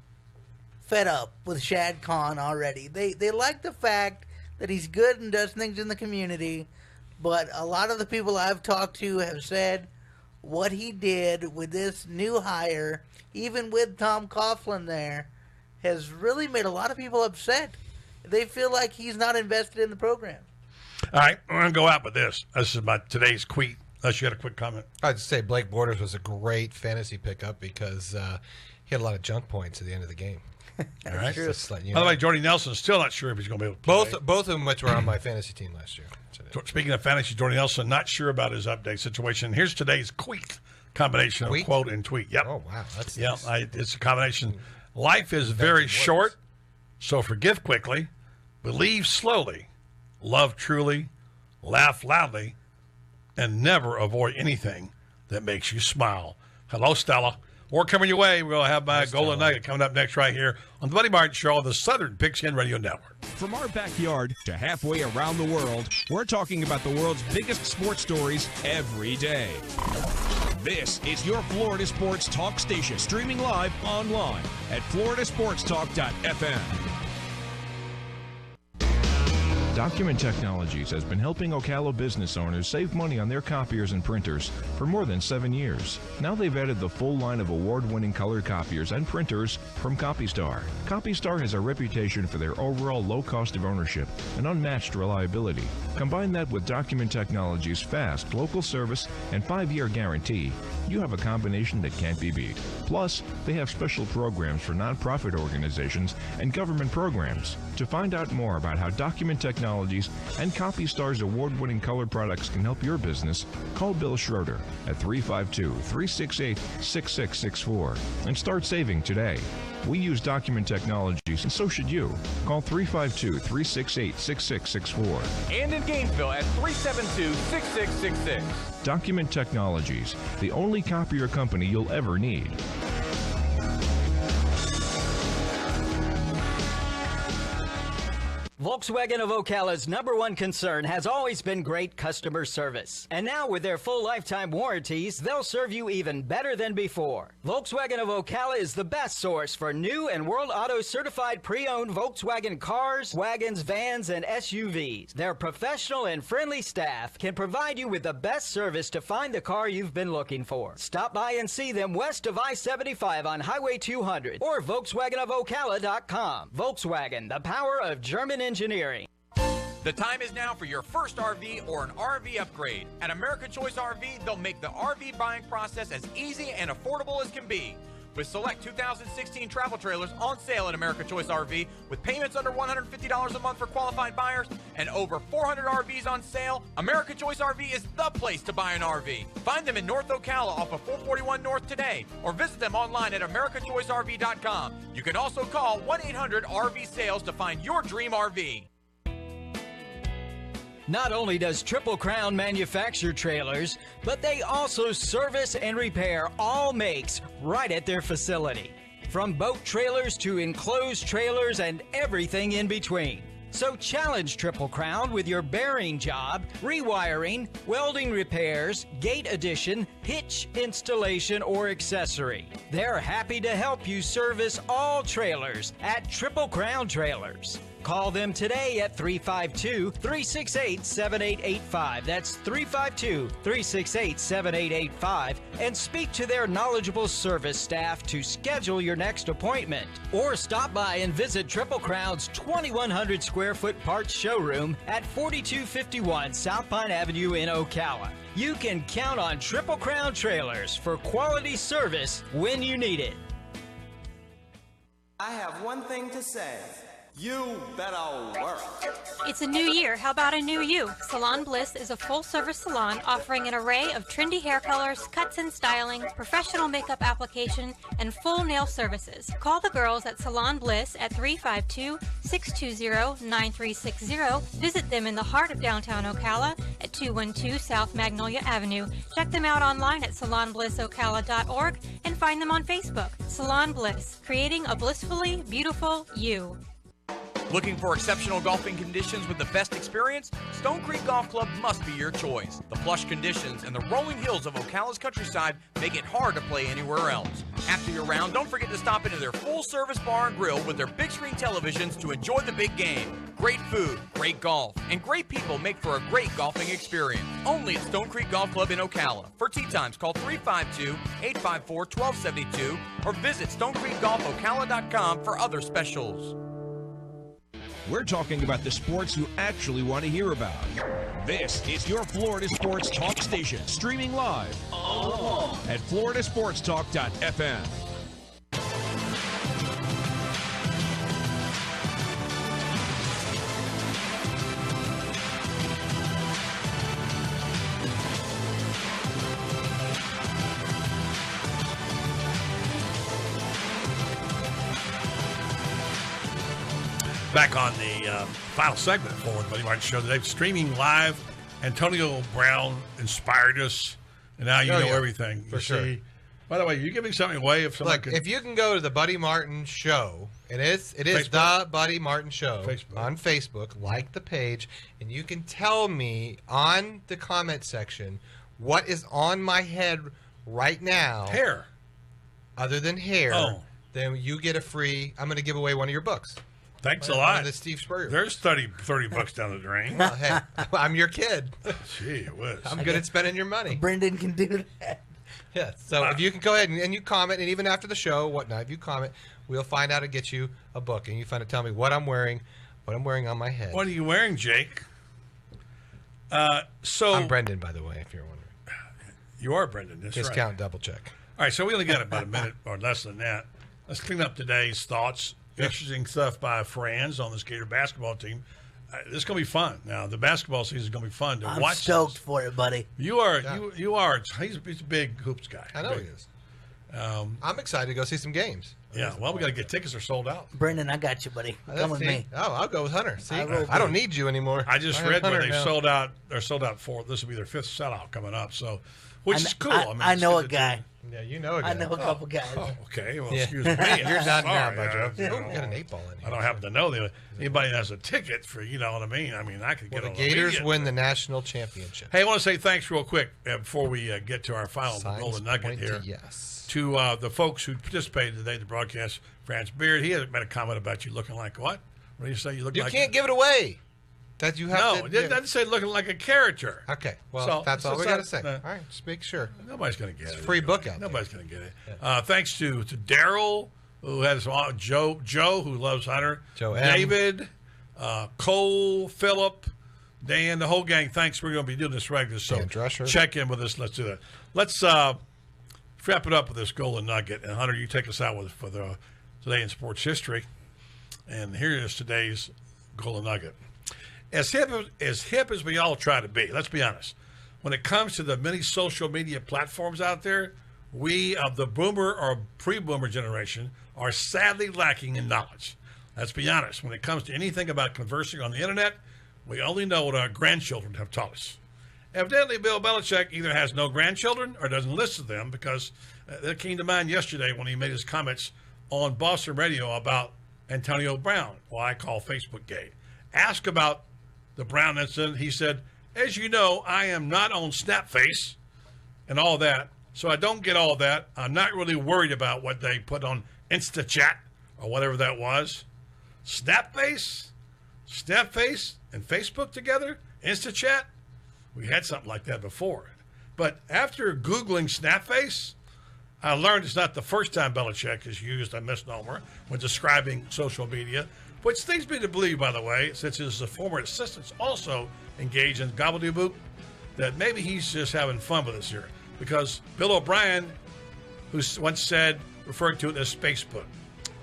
Speaker 2: fed up with Shad Khan already. They like the fact that he's good and does things in the community, but a lot of the people I've talked to have said what he did with this new hire, even with Tom Coughlin there, has really made a lot of people upset. They feel like he's not invested in the program.
Speaker 23: All right, we're going to go out with this. This is today's tweet Unless you had a quick comment.
Speaker 24: I'd say Blake Bortles was a great fantasy pickup because he had a lot of junk points at the end of the game.
Speaker 23: All right.
Speaker 24: Just letting you
Speaker 23: By the
Speaker 24: know.
Speaker 23: way, Jordy Nelson's still not sure if he's going to be able to play.
Speaker 24: Both of them, which were on my fantasy team last year.
Speaker 23: Speaking of fantasy, Jordy Nelson not sure about his update situation. Here's today's tweet combination of quote and tweet. Yep.
Speaker 24: Oh wow, that's
Speaker 23: nice. It's a combination. Life is very short, so forgive quickly, believe slowly, love truly, laugh loudly, and never avoid anything that makes you smile. Hello, Stella. More coming your way. We'll have my Golden Nugget coming up next right here on the Buddy Martin Show on the Southern Pigskin Radio Network.
Speaker 5: From our backyard to halfway around the world, we're talking about the world's biggest sports stories every day. This is your Florida Sports Talk station, streaming live online at floridasportstalk.fm. Document Technologies has been helping Ocala business owners save money on their copiers and printers for more than 7 years. Now they've added the full line of award-winning color copiers and printers from CopyStar. CopyStar has a reputation for their overall low cost of ownership and unmatched reliability. Combine that with Document Technologies' fast local service and 5-year guarantee, you have a combination that can't be beat. Plus, they have special programs for nonprofit organizations and government programs. To find out more about how Document Technologies and CopyStar's award-winning color products can help your business, call Bill Schroeder at 352-368-6664 and start saving today. We use Document Technologies, and so should you. Call 352-368-6664.
Speaker 27: And in Gainesville at 372-6666.
Speaker 5: Document Technologies, the only copier company you'll ever need.
Speaker 11: Volkswagen of Ocala's #1 concern has always been great customer service. And now with their full lifetime warranties, they'll serve you even better than before. Volkswagen of Ocala is the best source for new and World Auto certified pre-owned Volkswagen cars, wagons, vans, and SUVs. Their professional and friendly staff can provide you with the best service to find the car you've been looking for. Stop by and see them west of I-75 on Highway 200 or VolkswagenofOcala.com. Volkswagen, the power of German engineering.
Speaker 27: The time is now for your first RV or an RV upgrade. At American Choice RV, they'll make the RV buying process as easy and affordable as can be. With select 2016 travel trailers on sale at American Choice RV, with payments under $150 a month for qualified buyers, and over 400 RVs on sale, American Choice RV is the place to buy an RV. Find them in North Ocala off of 441 North today, or visit them online at AmericanChoiceRV.com. You can also call 1-800-RV-SALES to find your dream RV.
Speaker 11: Not only does Triple Crown manufacture trailers, but they also service and repair all makes right at their facility. From boat trailers to enclosed trailers and everything in between. So challenge Triple Crown with your bearing job, rewiring, welding repairs, gate addition, hitch installation, or accessory. They're happy to help you service all trailers at Triple Crown Trailers. Call them today at 352-368-7885. That's 352-368-7885. And speak to their knowledgeable service staff to schedule your next appointment. Or stop by and visit Triple Crown's 2,100 square foot parts showroom at 4251 South Pine Avenue in Ocala. You can count on Triple Crown Trailers for quality service when you need it.
Speaker 6: I have one thing to say. You better work.
Speaker 14: It's a new year. How about a new you? Salon Bliss is a full-service salon offering an array of trendy hair colors, cuts and styling, professional makeup application, and full nail services. Call the girls at Salon Bliss at 352-620-9360. Visit them in the heart of downtown Ocala at 212 South Magnolia Avenue. Check them out online at salonblissocala.org and find them on Facebook. Salon Bliss, creating a blissfully beautiful you.
Speaker 27: Looking for exceptional golfing conditions with the best experience? Stone Creek Golf Club must be your choice. The plush conditions and the rolling hills of Ocala's countryside make it hard to play anywhere else. After your round, don't forget to stop into their full-service bar and grill with their big screen televisions to enjoy the big game. Great food, great golf, and great people make for a great golfing experience. Only at Stone Creek Golf Club in Ocala. For tee times, call 352-854-1272 or visit StoneCreekGolfOcala.com for other specials.
Speaker 5: We're talking about the sports you actually want to hear about. This is your Florida Sports Talk station, streaming live at floridasportstalk.fm.
Speaker 23: Back on the final segment for the Buddy Martin Show today, streaming live. Antonio Brown inspired us, and now you know everything.
Speaker 24: For
Speaker 23: you
Speaker 24: sure.
Speaker 23: See. By the way, you're giving something away if someone
Speaker 24: Look, if you can go to the Buddy Martin Show, it is the Buddy Martin Show on Facebook, like the page, and you can tell me on the comment section what is on my head right now.
Speaker 23: Hair.
Speaker 24: Other than hair,
Speaker 23: Oh.
Speaker 24: then you get a free, I'm going to give away one of your books.
Speaker 23: Thanks a
Speaker 24: One
Speaker 23: lot.
Speaker 24: of the Steve Spurrier.
Speaker 23: There's $30 down the drain.
Speaker 24: Well, hey, I'm your kid.
Speaker 23: Gee whiz.
Speaker 24: I'm good at spending your money.
Speaker 2: Brendan can do that.
Speaker 24: Yeah, so if you can go ahead and you comment, and even after the show, whatnot, if you comment, we'll find out and get you a book, and you find to tell me what I'm wearing on my head.
Speaker 23: What are you wearing, Jake? So
Speaker 24: I'm Brendan, by the way, if you're wondering.
Speaker 23: You are Brendan. That's right.
Speaker 24: Discount double check.
Speaker 23: All right, so we only got about a minute or less than that. Let's clean up today's thoughts. Interesting stuff by Franz on this Gator basketball team. This is going to be fun. Now, the basketball season is going to be fun to
Speaker 2: I'm
Speaker 23: watch.
Speaker 2: stoked for it, buddy.
Speaker 23: You are. You are. He's a big hoops guy.
Speaker 24: I know he is. I'm excited to go see some games.
Speaker 23: Yeah, well, we got to get tickets. They're sold out.
Speaker 2: Brendan, I got you, buddy. Come with me.
Speaker 24: Oh, I'll go with Hunter. See,
Speaker 2: I
Speaker 24: I don't need you anymore.
Speaker 23: I just
Speaker 24: have
Speaker 23: read where
Speaker 24: Hunter
Speaker 23: they
Speaker 24: now.
Speaker 23: sold out. They're sold out for. This will be their 5th sellout coming up. So, which is cool.
Speaker 2: I
Speaker 23: it's
Speaker 2: know
Speaker 23: good
Speaker 2: a
Speaker 23: to
Speaker 2: guy.
Speaker 23: do.
Speaker 24: Yeah, you know a guy.
Speaker 2: I know a couple guys.
Speaker 23: Oh, okay. Well,
Speaker 24: Yeah.
Speaker 23: excuse me.
Speaker 24: You're not now,
Speaker 23: Sorry,
Speaker 24: my Joe.
Speaker 23: you know,
Speaker 24: You got an 8-ball in here.
Speaker 23: I don't happen to know anybody that has a ticket for, you know what I mean? I mean, I could
Speaker 24: Well,
Speaker 23: get
Speaker 24: the
Speaker 23: on
Speaker 24: Gators
Speaker 23: media.
Speaker 24: win the national championship.
Speaker 23: Hey, I want to say thanks real quick before we get to our final
Speaker 24: Signs
Speaker 23: golden nugget
Speaker 24: point to
Speaker 23: here.
Speaker 24: yes.
Speaker 23: To the folks who participated today in the broadcast, Franz Beard, he had made a comment about you looking like what? What do you say? You look
Speaker 24: You
Speaker 23: like
Speaker 24: can't give it away. That you have
Speaker 23: No,
Speaker 24: to.
Speaker 23: it doesn't say looking like a character.
Speaker 24: Okay, well,
Speaker 23: So,
Speaker 24: that's all
Speaker 23: it's
Speaker 24: we
Speaker 23: not-
Speaker 24: got to say. All right, just make sure.
Speaker 23: Nobody's going to get
Speaker 24: It's
Speaker 23: it.
Speaker 24: a free book out
Speaker 23: Nobody's going to get it. Thanks to Daryl, who has Joe, who loves Hunter,
Speaker 24: Joe M.
Speaker 23: David, Cole, Philip, Dan, the whole gang. Thanks. We're going to be doing this regular. So
Speaker 24: Dan Drescher.
Speaker 23: check in with us. Let's do that. Let's wrap it up with this golden nugget. And Hunter, you take us out with for the today in sports history. And here is today's golden nugget. As hip as we all try to be, let's be honest, when it comes to the many social media platforms out there, we of the boomer or pre-boomer generation are sadly lacking in knowledge. Let's be honest. When it comes to anything about conversing on the internet, we only know what our grandchildren have taught us. Evidently, Bill Belichick either has no grandchildren or doesn't listen to them, because that came to mind yesterday when he made his comments on Boston Radio about Antonio Brown, what I call Facebook gay. Ask about the Brown incident. He said, as you know, I am not on Snapface and all that, so I don't get all that. I'm not really worried about what they put on InstaChat or whatever that was. Snapface and Facebook together? InstaChat? We had something like that before. But after Googling Snapface, I learned it's not the first time Belichick has used a misnomer when describing social media, which leads me to believe, by the way, since his former assistants also engage in gobbledygook, that maybe he's just having fun with us here. Because Bill O'Brien, who once said, referred to it as Facebook.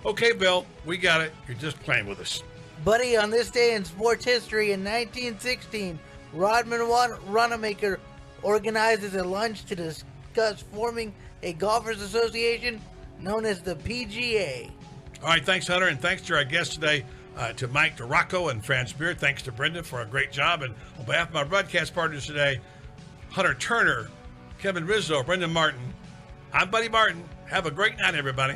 Speaker 23: Okay, Bill, we got it. You're just playing with us.
Speaker 2: Buddy, on this day in sports history in 1916, Rodman Runamaker organizes a lunch to discuss forming a golfers association known as the PGA.
Speaker 23: All right, thanks, Hunter, and thanks to our guests today, to Mike DeRocco and Franz Beard. Thanks to Brendan for a great job. And on behalf of my broadcast partners today, Hunter Turner, Kevin Rizzo, Brendan Martin, I'm Buddy Martin. Have a great night, everybody.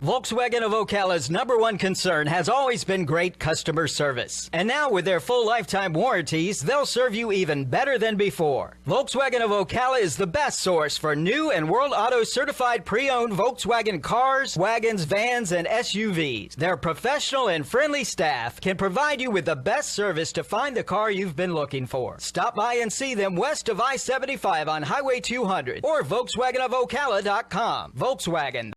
Speaker 11: Volkswagen of Ocala's #1 concern has always been great customer service. And now with their full lifetime warranties, they'll serve you even better than before. Volkswagen of Ocala is the best source for new and World Auto certified pre-owned Volkswagen cars, wagons, vans, and SUVs. Their professional and friendly staff can provide you with the best service to find the car you've been looking for. Stop by and see them west of I-75 on Highway 200 or VolkswagenofOcala.com. Volkswagen.